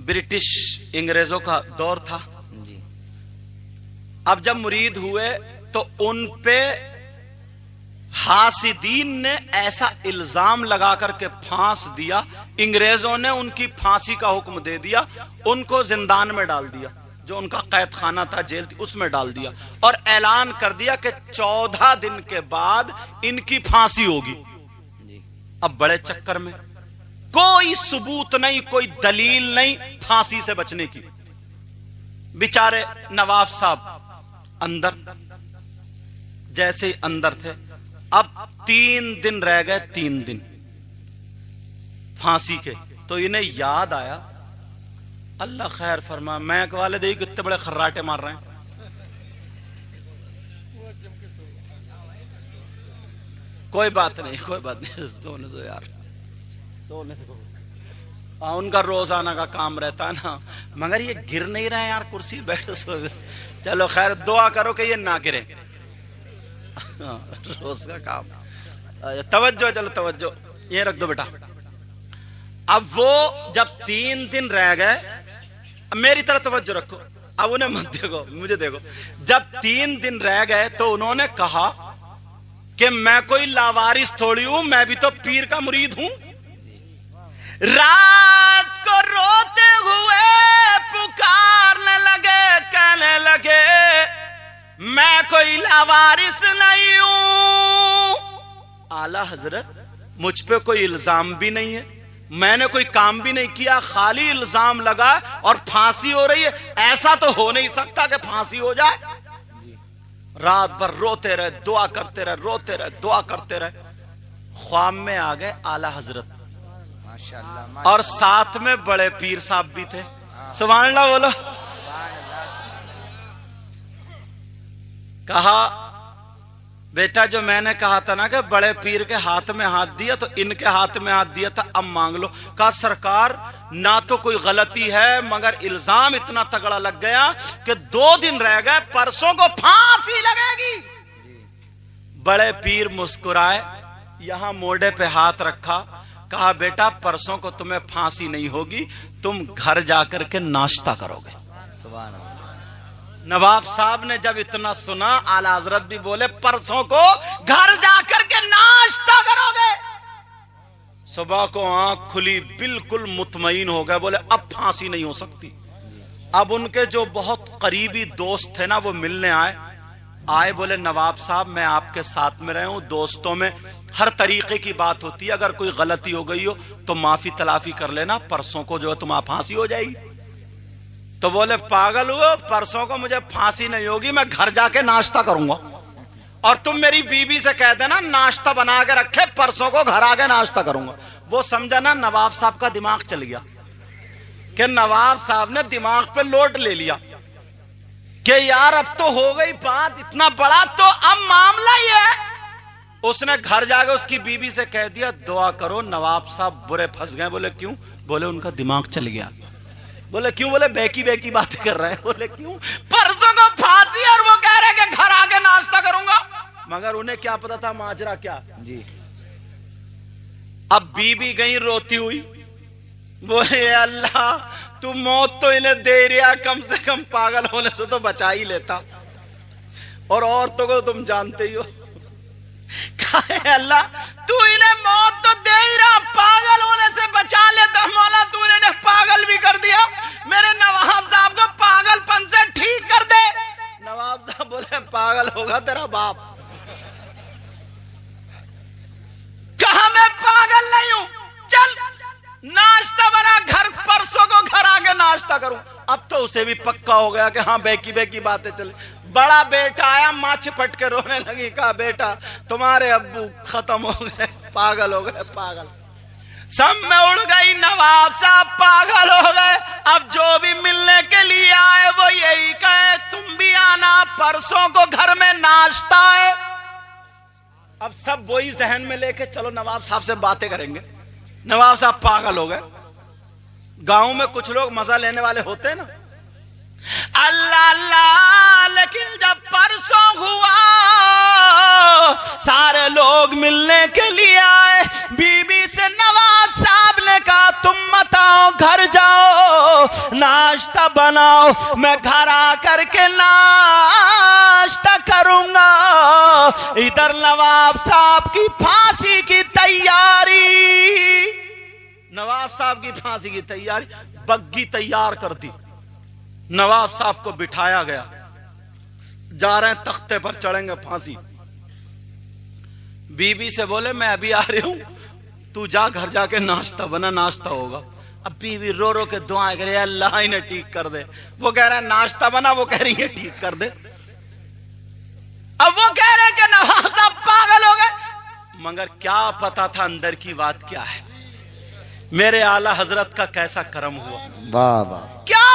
برٹش انگریزوں کا دور تھا، اب جب مرید ہوئے تو ان پہ حاسدین نے ایسا الزام لگا کر کے پھانس دیا، انگریزوں نے ان کی پھانسی کا حکم دے دیا، ان کو زندان میں ڈال دیا، جو ان کا قید خانہ تھا، جیل تھی، اس میں ڈال دیا، اور اعلان کر دیا کہ 14 دن کے بعد ان کی پھانسی ہوگی۔ اب بڑے چکر میں، کوئی ثبوت نہیں، کوئی دلیل نہیں پھانسی سے بچنے کی۔ بیچارے نواب صاحب اندر، جیسے ہی اندر تھے، اب 3 دن رہ گئے، 3 دن پھانسی کے، تو انہیں یاد آیا، اللہ خیر فرما، میں والے دیکھ کتنے بڑے خراٹے مار رہے ہیں، کوئی بات نہیں کوئی بات نہیں، سونے دو یار، ان کا روزانہ کا کام رہتا ہے نا، مگر یہ گر نہیں رہے یار، کرسی بیٹھو سو، چلو خیر دعا کرو کہ یہ نہ گرے، روز کا کام۔ توجہ، چلو توجہ، یہ رکھ دو بیٹا۔ اب وہ جب 3 دن رہ گئے، میری طرح توجہ رکھو، اب انہیں مت دیکھو، مجھے دیکھو، جب 3 دن رہ گئے تو انہوں نے کہا کہ میں کوئی لاوارث تھوڑی ہوں، میں بھی تو پیر کا مرید ہوں۔ رات کو روتے ہوئے پکارنے لگے، کہنے لگے میں کوئی لاوارث نہیں ہوں، اعلی حضرت مجھ پہ کوئی الزام بھی نہیں ہے، میں نے کوئی کام بھی نہیں کیا, خالی الزام لگا اور پھانسی ہو رہی ہے. ایسا تو ہو نہیں سکتا کہ پھانسی ہو جائے. رات بھر روتے رہے, دعا کرتے رہے, روتے رہے, دعا کرتے رہے. خواب میں آ گئے اعلی حضرت اور ساتھ میں بڑے پیر صاحب بھی تھے. سبحان اللہ بولو. کہا بیٹا جو میں نے کہا تھا نا کہ بڑے پیر کے ہاتھ میں ہاتھ دیا تو ان کے ہاتھ میں ہاتھ دیا تھا, اب مانگ لو. کہا سرکار نہ تو کوئی غلطی ہے مگر الزام اتنا تگڑا لگ گیا کہ 2 دن رہ گئے, پرسوں کو پھانسی لگے گی. بڑے پیر مسکرائے, یہاں موڈے پہ ہاتھ رکھا, کہا بیٹا پرسوں کو تمہیں پھانسی نہیں ہوگی, تم گھر جا کر کے ناشتہ کرو گے. سبحان اللہ. نواب صاحب نے جب اتنا سنا, اعلی حضرت بھی بولے پرسوں کو گھر جا کر کے ناشتہ کرو گے. صبح کو آنکھ کھلی, بالکل مطمئن ہو گئے, بولے اب پھانسی نہیں ہو سکتی. اب ان کے جو بہت قریبی دوست تھے نا وہ ملنے آئے, بولے نواب صاحب میں آپ کے ساتھ میں رہے ہوں, دوستوں میں ہر طریقے کی بات ہوتی ہے, اگر کوئی غلطی ہو گئی ہو تو معافی تلافی کر لینا, پرسوں کو جو ہے تمہیں پھانسی ہو جائے گی. تو بولے پاگل ہو, پرسوں کو مجھے پھانسی نہیں ہوگی, میں گھر جا کے ناشتہ کروں گا, اور تم میری بیوی سے کہہ دینا ناشتہ بنا کے رکھے, پرسوں کو گھر آ کے ناشتہ کروں گا. وہ سمجھا نا نواب صاحب کا دماغ چل گیا, کہ نواب صاحب نے دماغ پہ لوٹ لے لیا کہ یار اب تو ہو گئی بات اتنا بڑا, تو اب معاملہ یہ ہے. اس نے گھر جا کے اس کی بیوی سے کہہ دیا دعا کرو نواب صاحب برے پھنس گئے. بولے کیوں؟ بولے ان کا دماغ چل گیا. بولے کیوں؟ بولے بیکی باتیں کر رہے ہیں. بولے کیوں؟ پرسوں کو پھانسی اور وہ کہہ رہے کہ گھر آ کے ناشتہ کروں گا. مگر انہیں کیا پتا تھا ماجرا کیا. جی اب بیوی گئی روتی ہوئی, بولے اللہ تو موت تو انہیں دے رہا, کم سے کم پاگل ہونے سے تو بچا ہی لیتا, اور عورتوں کو تم جانتے ہی ہو. کہے اللہ تو انہیں موت تو دے ہی رہا, پاگل ہونے سے بچا لیتا, مولا تو انہیں پاگل بھی کر دیا, میرے نواب صاحب کو پاگل پن سے ٹھیک کر دے. نواب صاحب بولے پاگل ہوگا تیرا باپ. کہا میں پاگل نہیں ہوں, چل ناشتہ بنا, گھر پرسوں کو گھر آ کے ناشتہ کروں. اب تو اسے بھی پکا ہو گیا کہ ہاں بیکی باتیں چلے. بڑا بیٹا آیا, ماں چپٹ کے رونے لگی, کہا بیٹا تمہارے ابو ختم ہو گئے, پاگل ہو گئے, پاگل. سب میں اڑ گئی, نواب صاحب پاگل ہو گئے. اب جو بھی ملنے کے لیے آئے وہ یہی کہے تم بھی آنا, پرسوں کو گھر میں ناشتہ ہے. اب سب وہی ذہن میں لے کے چلو نواب صاحب سے باتیں کریں گے. نواب صاحب پاگل ہو گئے. گاؤں میں کچھ لوگ مزہ لینے والے ہوتے ہیں نا, اللہ اللہ, لیکن جب پرسوں ہوا سارے لوگ ملنے کے لیے آئے, بی بی سے نواب صاحب نے کہا تم مت آؤ, گھر جاؤ ناشتہ بناؤ, میں گھر آ کر کے ناشتہ کروں گا. ادھر نواب صاحب کی پھانسی کی تیاری, نواب صاحب کی پھانسی کی تیاری, بگی تیار کر دی. نواب صاحب کو بٹھایا گیا, جا رہے ہیں تختے پر چڑھیں گے پھانسی. بی بی سے بولے میں ابھی آ رہی ہوں, تو جا گھر جا کے ناشتہ بنا, ناشتہ ہوگا. اب بیوی رو رو کے دعائیں کرے اللہ انہیں ٹھیک کر دے. وہ کہہ رہا ہے ناشتہ بنا, وہ کہہ رہی ہے ٹھیک کر دے. اب وہ کہہ رہے ہیں کہ نواب صاحب پاگل ہو گئے, مگر کیا پتا تھا اندر کی بات کیا ہے. میرے اعلی حضرت کا کیسا کرم ہوا, واہ واہ, کیا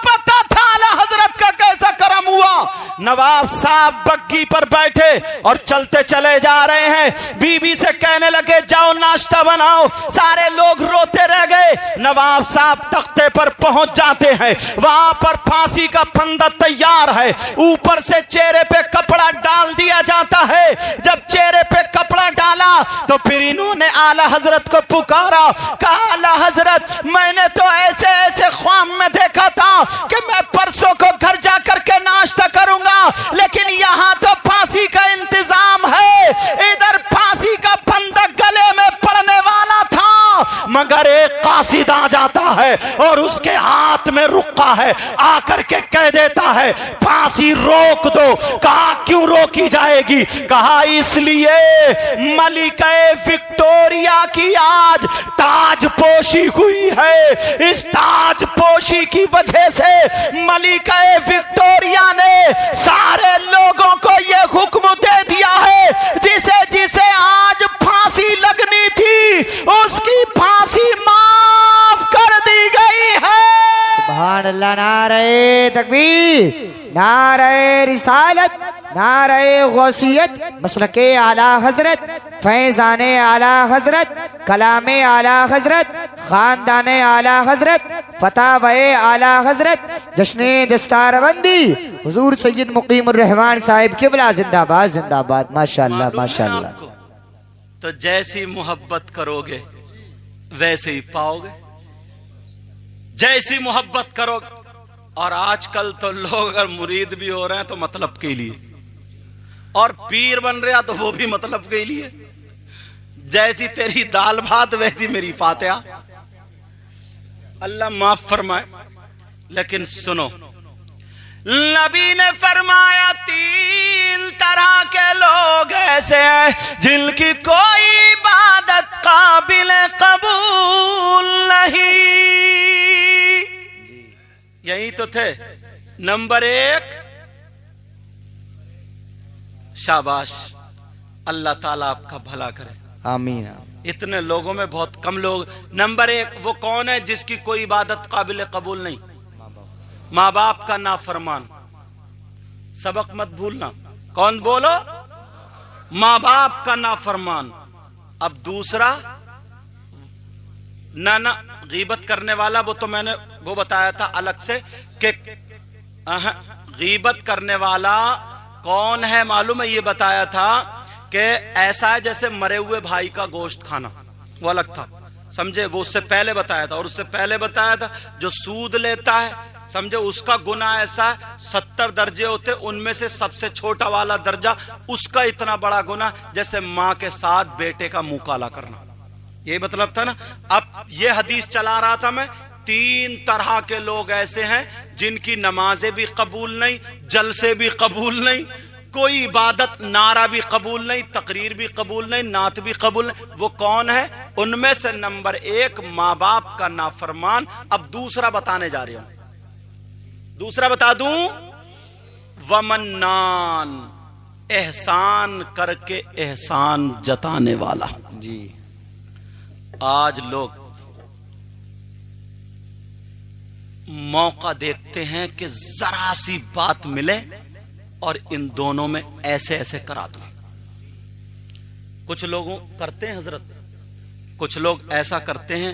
پتا تھا اعلی حضرت کا کیسا کرم ہوا. نواب صاحب بگی پر بیٹھے اور چلتے چلے جا رہے ہیں. بی بی سے کہنے لگے جاؤ ناشتہ بناؤ. سارے لوگ روتے رہ گئے. نواب صاحب تختے پر پہنچ جاتے ہیں, وہاں پر پھانسی کا پھندا تیار ہے, اوپر سے چہرے پہ کپڑا ڈال دیا جاتا ہے. جب چہرے پہ کپڑا ڈالا تو پھر انہوں نے اعلی حضرت کو پکارا, کہا اعلی حضرت میں نے تو ایسے ایسے خواب میں دیکھا تھا کہ میں پرسوں کو گھر جا کر کے ناشتہ کروں گا, لیکن یہاں تو پھانسی کا انتظام ہے. ادھر پھانسی کا پھندا گلے میں پڑنے والا تھا, مگر اگر ایک قاصد آ جاتا ہے اور اس کے ہاتھ میں رقہ ہے، آ کر کے کہہ دیتا ہے پھانسی روک دو، کہا کیوں روکی جائے گی؟ کہا اس لیے ملکہ وکٹوریا کی آج تاج پوشی ہوئی ہے، اس تاج پوشی کی وجہ سے ملکہ وکٹوریا نے سارے لوگوں کو یہ حکم دے دیا ہے جسے جسے آج پھانسی لگنی تھی اس کی پھانسی معاف کر دی گئی ہے۔ سبحان اللہ، نعرہ تکبیر، نعرہ رسالت، نعرہ غوثیت، مسلک اعلی حضرت، فیضان اعلی حضرت، کلام اعلی حضرت، خاندان اعلی حضرت، فتاوی اعلی حضرت، جشن دستار بندی حضور سید مقیم الرحمان صاحب قبلہ زندہ باد زندہ باد۔ ماشاءاللہ ماشاءاللہ۔ تو جیسی محبت کرو گے ویسے ہی پاؤ گے، جیسی محبت کرو گے۔ اور آج کل تو لوگ اگر مرید بھی ہو رہے ہیں تو مطلب کے لیے، اور پیر بن رہا تو وہ بھی مطلب کے لیے۔ جیسی تیری دال بھات ویسی میری فاتحہ، اللہ معاف فرمائے۔ لیکن سنو، نبی نے فرمایا تین طرح کے لوگ ایسے ہیں جن کی کوئی عبادت قابل قبول نہیں۔ یہی تو تھے۔ نمبر ایک، شاباش، اللہ تعالیٰ آپ کا بھلا کرے، آمین۔ اتنے لوگوں میں بہت کم لوگ۔ نمبر ایک وہ کون ہے جس کی کوئی عبادت قابل قبول نہیں؟ ماں باپ کا نافرمان۔ سبق مت بھولنا، کون بولو؟ ماں باپ کا نافرمان۔ اب دوسرا، نہ غیبت کرنے والا، وہ تو میں نے وہ بتایا تھا الگ سے کہ غیبت کرنے والا کون ہے معلوم ہے، یہ بتایا تھا کہ ایسا ہے جیسے مرے ہوئے بھائی کا گوشت کھانا، وہ الگ تھا، سمجھے؟ وہ اس سے پہلے بتایا تھا۔ اور اس سے پہلے بتایا تھا جو سود لیتا ہے، سمجھے، اس کا گناہ ایسا ہے 70 درجے ہوتے، ان میں سے سب سے چھوٹا والا درجہ اس کا اتنا بڑا گناہ جیسے ماں کے ساتھ بیٹے کا منہ کالا کرنا۔ یہ مطلب تھا نا۔ اب یہ حدیث چلا رہا تھا میں، تین طرح کے لوگ ایسے ہیں جن کی نمازیں بھی قبول نہیں، جلسے بھی قبول نہیں، کوئی عبادت، نعرہ بھی قبول نہیں، تقریر بھی قبول نہیں، نعت بھی قبول نہیں۔ وہ کون ہے؟ ان میں سے نمبر ایک ماں باپ کا نافرمان۔ اب دوسرا بتانے جا رہا ہوں، دوسرا بتا دوں، ومنان، احسان کر کے احسان جتانے والا۔ جی، آج لوگ موقع دیکھتے ہیں کہ ذرا سی بات ملے اور ان دونوں میں ایسے ایسے کرا دوں۔ کچھ لوگوں کرتے ہیں حضرت، کچھ لوگ ایسا کرتے ہیں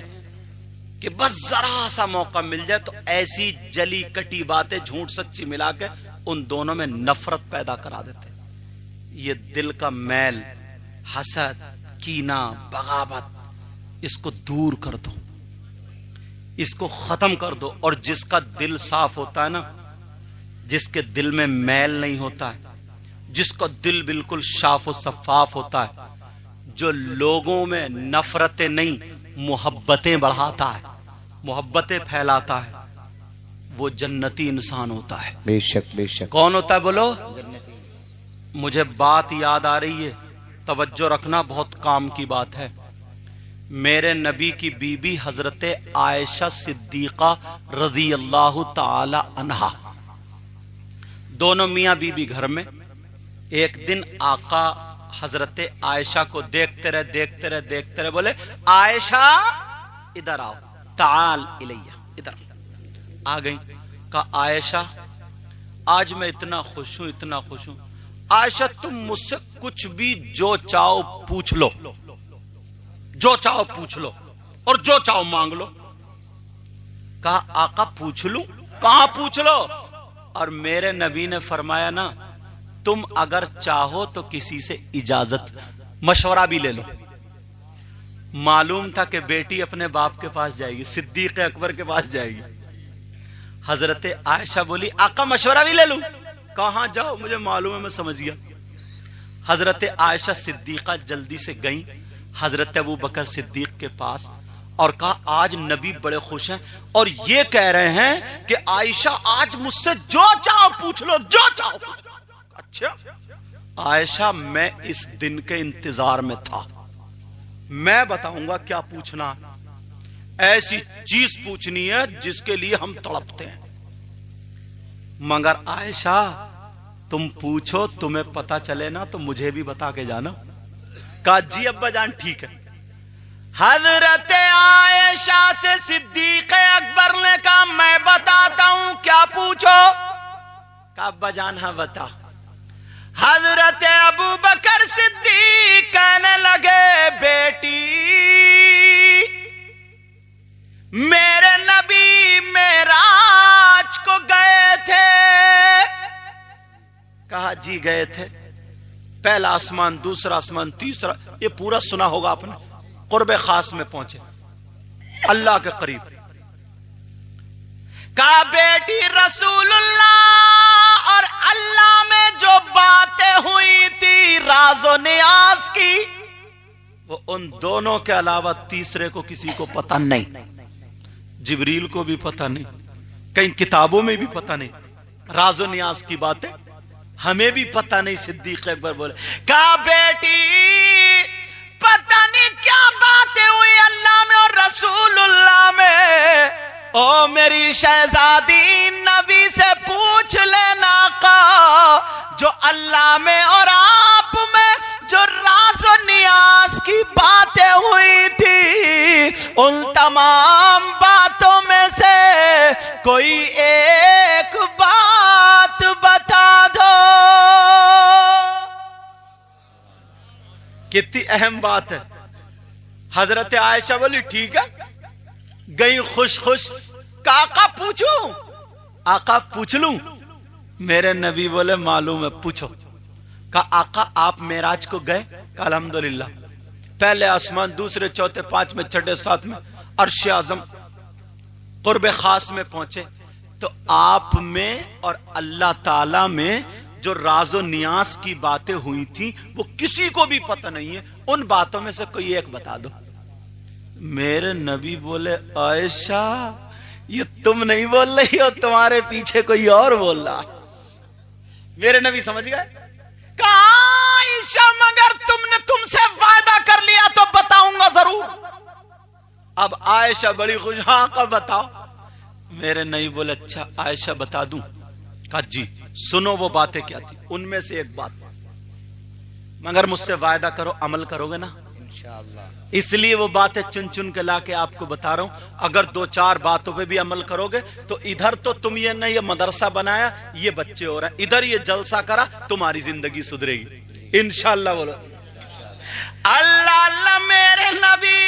کہ بس ذرا سا موقع مل جائے تو ایسی جلی کٹی باتیں جھوٹ سچی ملا کے ان دونوں میں نفرت پیدا کرا دیتے۔ یہ دل کا میل، حسد، کینہ، بغاوت، اس کو دور کر دو، اس کو ختم کر دو۔ اور جس کا دل صاف ہوتا ہے نا، جس کے دل میں میل نہیں ہوتا ہے، جس کا دل بالکل صاف و شفاف ہوتا ہے، جو لوگوں میں نفرتیں نہیں محبتیں بڑھاتا ہے، محبتیں پھیلاتا ہے، وہ جنتی انسان ہوتا ہے۔ بے شک بے شک۔ کون ہوتا ہے بولو؟ مجھے بات یاد آ رہی ہے، توجہ رکھنا، بہت کام کی بات ہے۔ میرے نبی کی بیوی حضرت عائشہ صدیقہ رضی اللہ تعالی عنہا، دونوں میاں بیوی گھر میں۔ ایک دن آقا حضرت عائشہ کو دیکھتے رہے، بولے عائشہ ادھر آؤ، تعال الیہ، ادھر آ گئی۔ کہا عائشہ آج میں اتنا خوش ہوں، عائشہ تم مجھ سے کچھ بھی جو چاہو پوچھ لو، جو چاہو پوچھ لو اور جو چاہو مانگ لو۔ کہا آقا پوچھ لوں؟ کہاں پوچھ لو؟ اور میرے نبی نے فرمایا نا، تم اگر چاہو تو کسی سے اجازت مشورہ بھی لے لو۔ معلوم تھا کہ بیٹی اپنے باپ کے پاس جائے گی، صدیق اکبر کے پاس جائے گی۔ حضرت عائشہ بولی آقا مشورہ بھی لے لوں؟ کہاں جاؤ، مجھے معلوم ہے، میں سمجھ گیا۔ حضرت عائشہ صدیقہ جلدی سے گئیں حضرت ابو بکر صدیق کے پاس اور کہا آج نبی بڑے خوش ہیں اور یہ کہہ رہے ہیں کہ عائشہ آج مجھ سے جو چاہو پوچھ لو، جو چاہو پوچھ لو۔ اچھا عائشہ میں اس دن کے انتظار میں تھا، میں بتاؤں گا کیا پوچھنا، ایسی چیز پوچھنی ہے جس کے لیے ہم تڑپتے ہیں، مگر عائشہ تم پوچھو، تمہیں پتا چلے نا تو مجھے بھی بتا کے جانا۔ کہا جی ابا جان ٹھیک ہے۔ حضرت عائشہ سے صدیق اکبر نے کہا میں بتاتا ہوں، کیا پوچھو؟ کہا ابا جان ہاں بتا۔ حضرت ابو بکر صدیق کہنے لگے بیٹی میرے نبی معراج کو گئے تھے۔ کہا جی گئے تھے، پہلا آسمان، دوسرا آسمان، تیسرا، یہ پورا سنا ہوگا آپ نے۔ قرب خاص میں پہنچے، اللہ کے قریب۔ کہا بیٹی رسول اللہ اور اللہ میں جو باتیں ہوئی تھی راز و نیاز کی، وہ ان دونوں کے علاوہ تیسرے کو کسی کو پتہ نہیں، جبریل کو بھی پتہ نہیں، کہیں کتابوں میں بھی پتہ نہیں، راز و نیاز کی باتیں ہمیں بھی پتہ نہیں۔ صدیق اکبر بولے کہا بیٹی پتہ نہیں کیا باتیں ہوئی اللہ میں اور رسول اللہ میں، او میری شہزادی نبی سے پوچھ لینا کا جو اللہ میں اور آپ میں جو راز و نیاز کی باتیں ہوئی تھی، ان تمام باتوں میں سے کوئی ایک بات بتا دو۔ کتنی اہم بات ہے۔ حضرت عائشہ بولی ٹھیک ہے، گئی خوش خوش۔ آقا پوچھوں؟ آقا پوچھ لوں؟ میرے نبی بولے معلوم ہے پوچھو۔ کہا آقا آپ معراج کو گئے؟ کہا الحمدللہ، پہلے آسمان، دوسرے، چوتھے، پانچویں، چھٹے، ساتویں، عرش اعظم، قرب خاص میں پہنچے تو آپ میں اور اللہ تعالی میں جو راز و نیاز کی باتیں ہوئی تھی وہ کسی کو بھی پتہ نہیں ہے، ان باتوں میں سے کوئی ایک بتا دو۔ میرے نبی بولے عائشہ یہ تم نہیں بول رہی ہو، تمہارے پیچھے کوئی اور بول رہا۔ میرے نبی سمجھ گئے، کہا عائشہ مگر تم سے وعدہ کر لیا تو بتاؤں گا ضرور۔ اب عائشہ بڑی خوش، ہاں کب بتاؤ۔ میرے نبی بولے اچھا عائشہ بتا دوں؟ کہا جی سنو وہ باتیں کیا تھی، ان میں سے ایک بات، مگر مجھ سے وعدہ کرو عمل کرو گے نا انشاءاللہ۔ اس لیے وہ باتیں چن چن کے لا کے آپ کو بتا رہا ہوں، اگر دو چار باتوں پہ بھی عمل کرو گے تو ادھر تو تم یہ نہیں یہ مدرسہ بنایا یہ بچے ہو رہے ہیں، ادھر یہ جلسہ کرا تمہاری زندگی سدھرے گی انشاءاللہ۔ بولو اللہ اللہ۔ میرے نبی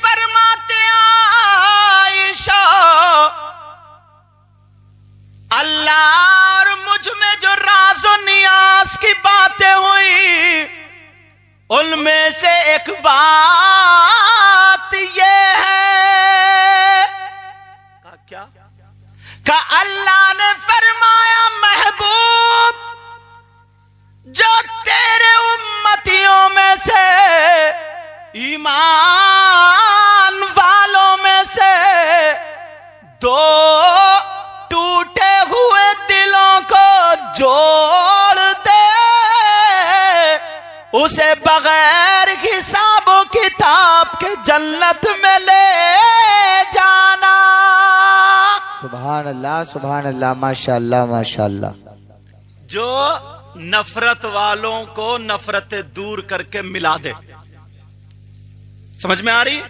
فرماتے عائشہ اللہ اور مجھ میں جو راز و نیاز کی باتیں ہوئی ان میں سے ایک بات یہ ہے۔ کیا؟ کہ اللہ نے فرمایا محبوب جو تیرے امتیوں میں سے ایمان والوں میں سے دو ٹوٹے ہوئے دلوں کو جوڑ دے اسے بغیر حساب و کتاب کے جنت میں لے جانا۔ سبحان اللہ سبحان اللہ، ماشاءاللہ ماشاءاللہ۔ جو نفرت والوں کو نفرت دور کر کے ملا دے، سمجھ میں آ رہی؟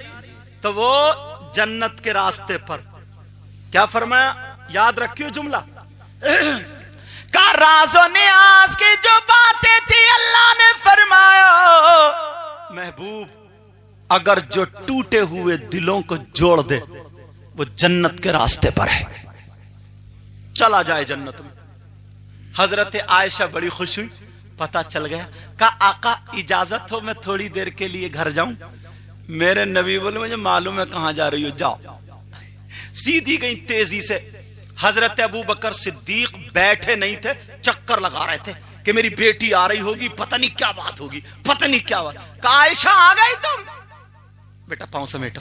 تو وہ جنت کے راستے پر کیا فرمایا؟ یاد رکھیو جملہ کا راز و نیاز کی جو باتیں تھی اللہ نے فرمایا محبوب اگر جو ٹوٹے ہوئے دلوں کو جوڑ دے وہ جنت کے راستے پر ہے، چلا جائے جنت میں۔ حضرت عائشہ بڑی خوش ہوئی، پتہ چل گیا۔ کہا آقا اجازت ہو میں تھوڑی دیر کے لیے گھر جاؤں؟ میرے نبی بولے مجھے معلوم ہے کہاں جا رہی ہو، جاؤ۔ سیدھی گئی تیزی سے۔ حضرت ابو بکر صدیق بیٹھے نہیں تھے، چکر لگا رہے تھے کہ میری بیٹی آ رہی ہوگی، پتہ نہیں کیا بات ہوگی، پتہ نہیں کیا بات۔ کہا عائشہ آ گئی تم؟ بیٹا پاؤں سمیٹو،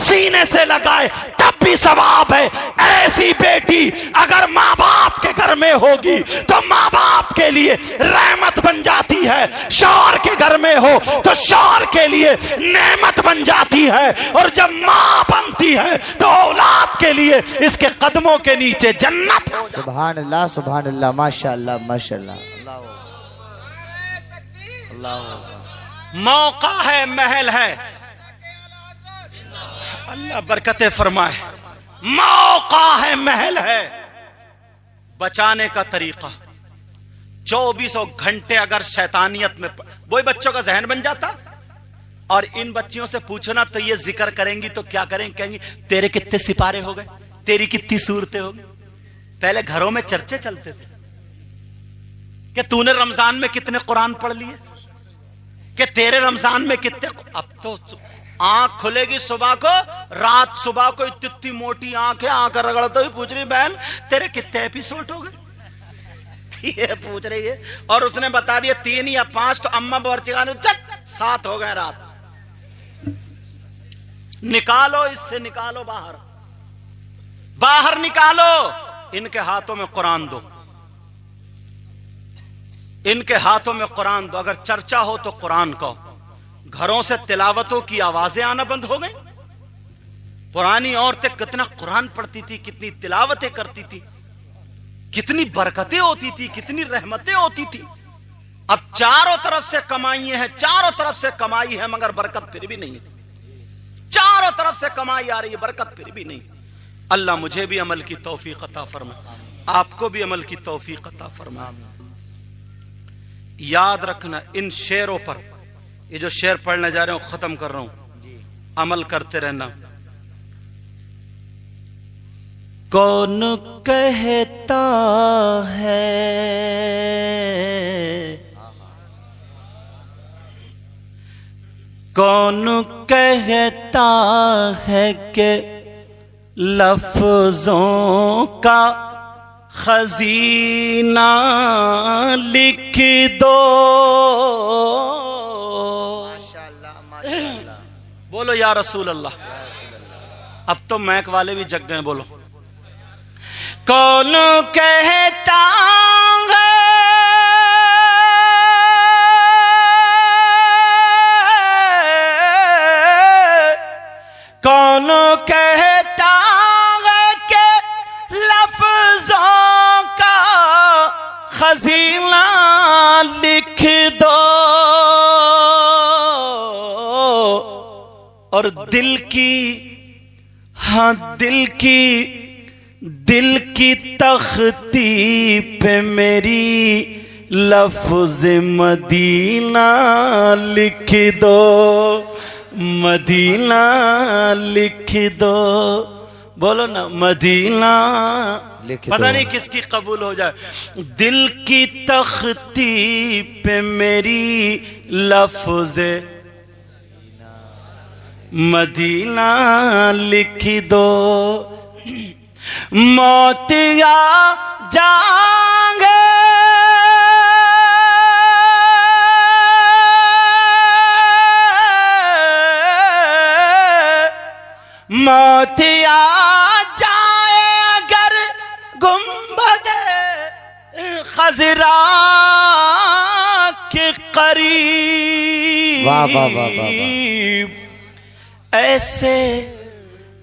سینے سے لگائے تب بھی ثواب ہے. ایسی بیٹی اگر ماں باپ کے گھر میں ہوگی تو ماں باپ کے لیے رحمت بن جاتی ہے, شوہر کے گھر میں ہو تو شوہر کے لیے نعمت بن جاتی ہے, اور جب ماں بنتی ہے تو اولاد کے لیے اس کے قدموں کے نیچے جنت. سبحان اللہ سبحان اللہ, ماشاء اللہ ماشاء اللہ. موقع ہے, محل ہے, اللہ برکتیں فرمائے. موقع ہے, محل ہے. بچانے کا طریقہ 24 گھنٹے اگر شیطانیت میں وہی بچوں کا ذہن بن جاتا, اور ان بچیوں سے پوچھنا تو یہ ذکر کریں گی تو کیا کریں, کہیں گی تیرے کتنے سپارے ہو گئے, تیری کتنی صورتیں ہو گئی. پہلے گھروں میں چرچے چلتے تھے کہ تو نے رمضان میں کتنے قرآن پڑھ لیے, کہ تیرے رمضان میں کتنے. اب تو آنکھ کھلے گی صبح کو, رات صبح کو اتنی موٹی آنکھ رگڑتے ہوئی پوچھ رہی بہن تیرے کتنے ایپیسوڈ ہو گئے, یہ پوچھ رہی ہے. اور اس نے بتا دیا 3 یا 5, تو اما باورچی خانے 7 ہو گئے رات. نکالو اس سے, نکالو باہر, باہر نکالو. ان کے ہاتھوں میں قرآن دو, ان کے ہاتھوں میں قرآن دو. اگر چرچا ہو تو قرآن کو. گھروں سے تلاوتوں کی آوازیں آنا بند ہو گئی. پرانی عورتیں کتنا قرآن پڑھتی تھی, کتنی تلاوتیں کرتی تھی, کتنی برکتیں ہوتی تھی, کتنی رحمتیں ہوتی تھی. اب چاروں طرف سے کمائی ہیں, چاروں طرف سے کمائی ہے, مگر برکت پھر بھی نہیں. چاروں طرف سے کمائی آ رہی ہے, برکت پھر بھی نہیں. اللہ مجھے بھی عمل کی توفیق عطا فرمائے, آپ کو بھی عمل کی توفیق عطا فرمائے. یاد رکھنا ان شعروں پر, یہ جو شعر پڑھنے جا رہے ہوں ختم کر رہا ہوں, عمل کرتے رہنا. کون کہتا ہے کون کہتا ہے کہ لفظوں کا خزینہ لکھ دو. بولو یا رسول اللہ. اب تو میک والے بھی جگ گئے, بولو. کون کہتا ہے کون کہتا ہے کہ لفظوں کا خزینہ لکھ دو, اور دل کی تختی پہ میری لفظ مدینہ لکھ دو, مدینہ لکھ دو. بولو نا مدینہ. پتہ نہیں کس کی قبول ہو جائے. دل کی تختی پہ میری لفظ مدینہ لکھ دو. موت یا جان گے موت یا جائے اگر گنبد خضرا کے قریب. واہ واہ واہ واہ.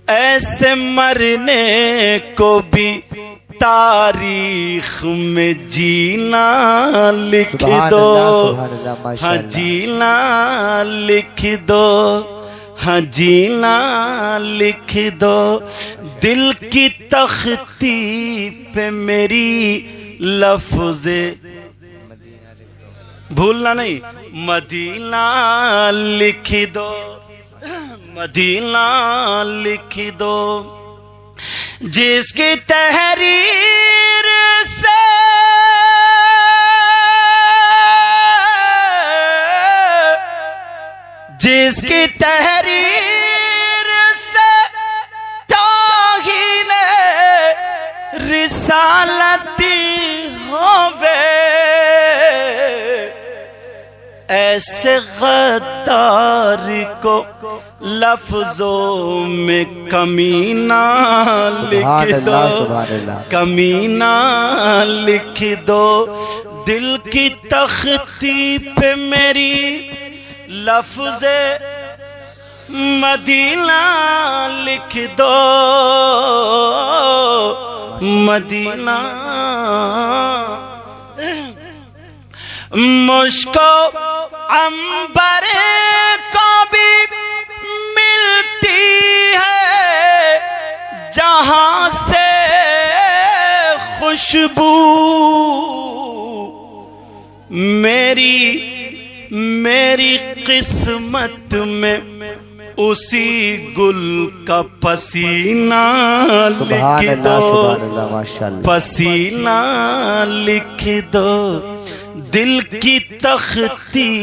ایسے مرنے کو بھی تاریخ میں جینا لکھ دو. ہاں جینا لکھ دو, ہاں جینا لکھ دو. دل کی تختی پہ میری لفظ بھولنا نہیں, مدینہ لکھ دو, مدینہ لکھ دو. جس کی تحریر سے جس کی تحریر سے توہین رسالتی ہووے, ایسے غدار کو لفظوں میں کمینہ لکھ دو، کمینہ لکھ دو، دل کی تختی پہ میری لفظ مدینہ لکھ دو، مدینہ۔ مشک و عنبر کو بھی ملتی ہے جہاں سے خوشبو، میری قسمت میں اسی گل کا پسینہ لکھ دو، پسینہ لکھ دو، دل کی تختی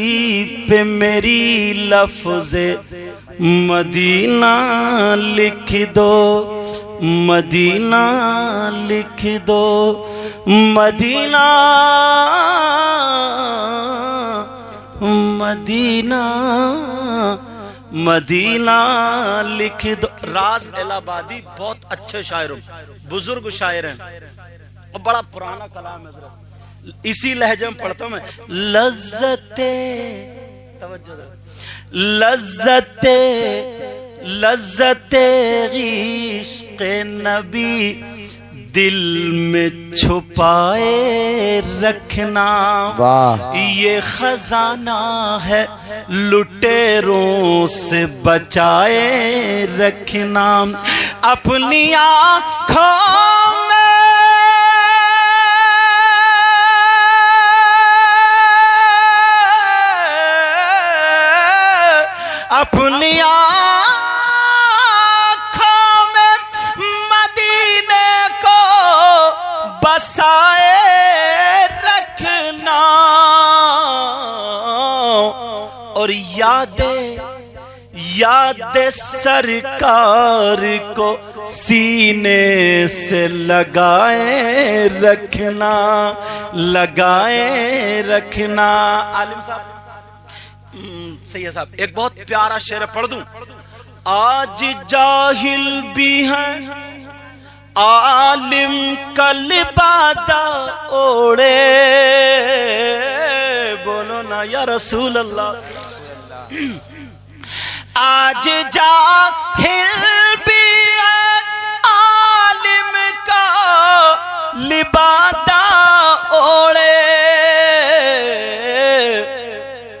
پہ میری لفظ مدینہ لکھ دو، مدینہ لکھ دو، مدینہ، مدینہ، مدینہ لکھ دو۔ راز الہ آبادی بہت اچھے شاعر، بزرگ شاعر ہیں اور بڑا پرانا کلام ہے، اسی لہجے میں پڑھتا ہوں میں۔ لذت عشق نبی دل میں چھپائے رکھنا، یہ خزانہ ہے لٹیروں سے بچائے رکھنا، اپنی آنکھوں میں اپنی آنکھوں میں مدینے کو بسائے رکھنا، اور یاد سرکار کو سینے سے لگائے رکھنا، لگائے رکھنا۔ عالم صاحب، سید صاحب، ایک بہت پیارا شعر پڑھ دوں۔ آج جاہل بھی ہیں عالم کا لبادہ اوڑے، بولو نا یا رسول اللہ۔ آج جاہل بھی ہیں عالم کا لبادہ اوڑے،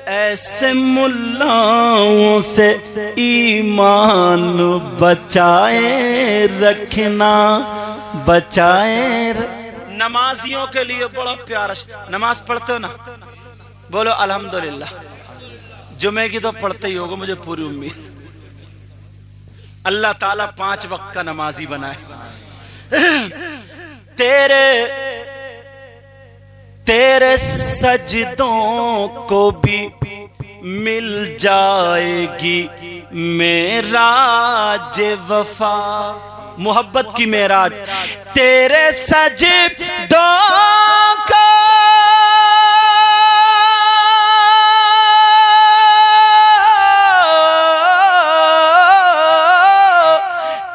ایسے ملاؤں سے ایمان بچائے رکھنا، بچائے نمازیوں کے لیے بڑا پیارا۔ نماز پڑھتے ہو نا؟ بولو الحمدللہ۔ جمعے کی تو پڑھتے ہی ہوگا، مجھے پوری امید۔ اللہ تعالیٰ 5 وقت کا نمازی بنائے۔ تیرے سجدوں کو بھی مل جائے گی معراج وفا، محبت کی معراج۔ تیرے سجدوں کو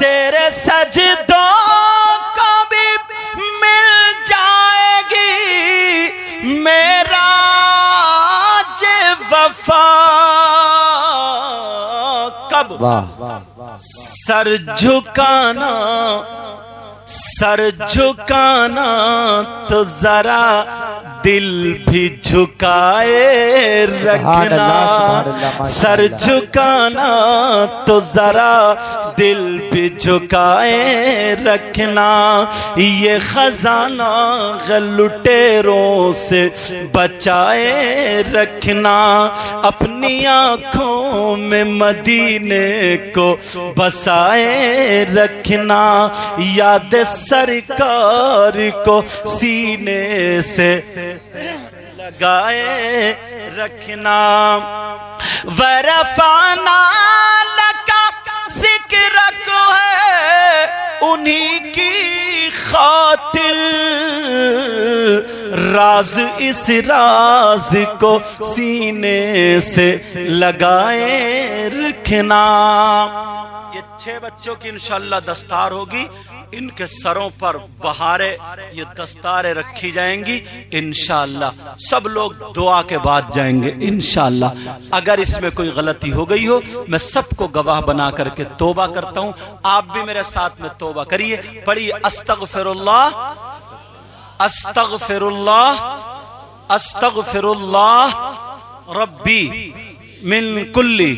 تیرے سجدوں کو بھی مل جائے گی معراج وفا، کب؟ سر جھکانا، سر جھکانا تو ذرا دل بھی جھکائے رکھنا، سر جھکانا تو ذرا دل بھی جھکائے رکھنا، یہ خزانہ لٹیروں سے بچائے رکھنا، اپنی آنکھوں میں مدینے کو بسائے رکھنا، یاد سرکار کو سینے سے لگائے رکھنا، ورفعنا لک ذکرک ہے انہی کی خاطر راز اس راز کو سینے سے لگائے رکھنا۔ یہ 6 بچوں کی انشاءاللہ دستار ہوگی، ان کے سروں پر بہاریں یہ دستاریں رکھی جائیں گی انشاءاللہ۔ سب لوگ دعا کے بعد جائیں گے انشاءاللہ۔ اگر اس میں کوئی غلطی ہو گئی ہو میں سب کو گواہ بنا کر کے توبہ کرتا ہوں، آپ بھی میرے ساتھ میں توبہ کریے، پڑھیے استغفر اللہ استغفر اللہ استغفر اللہ ربی من کلی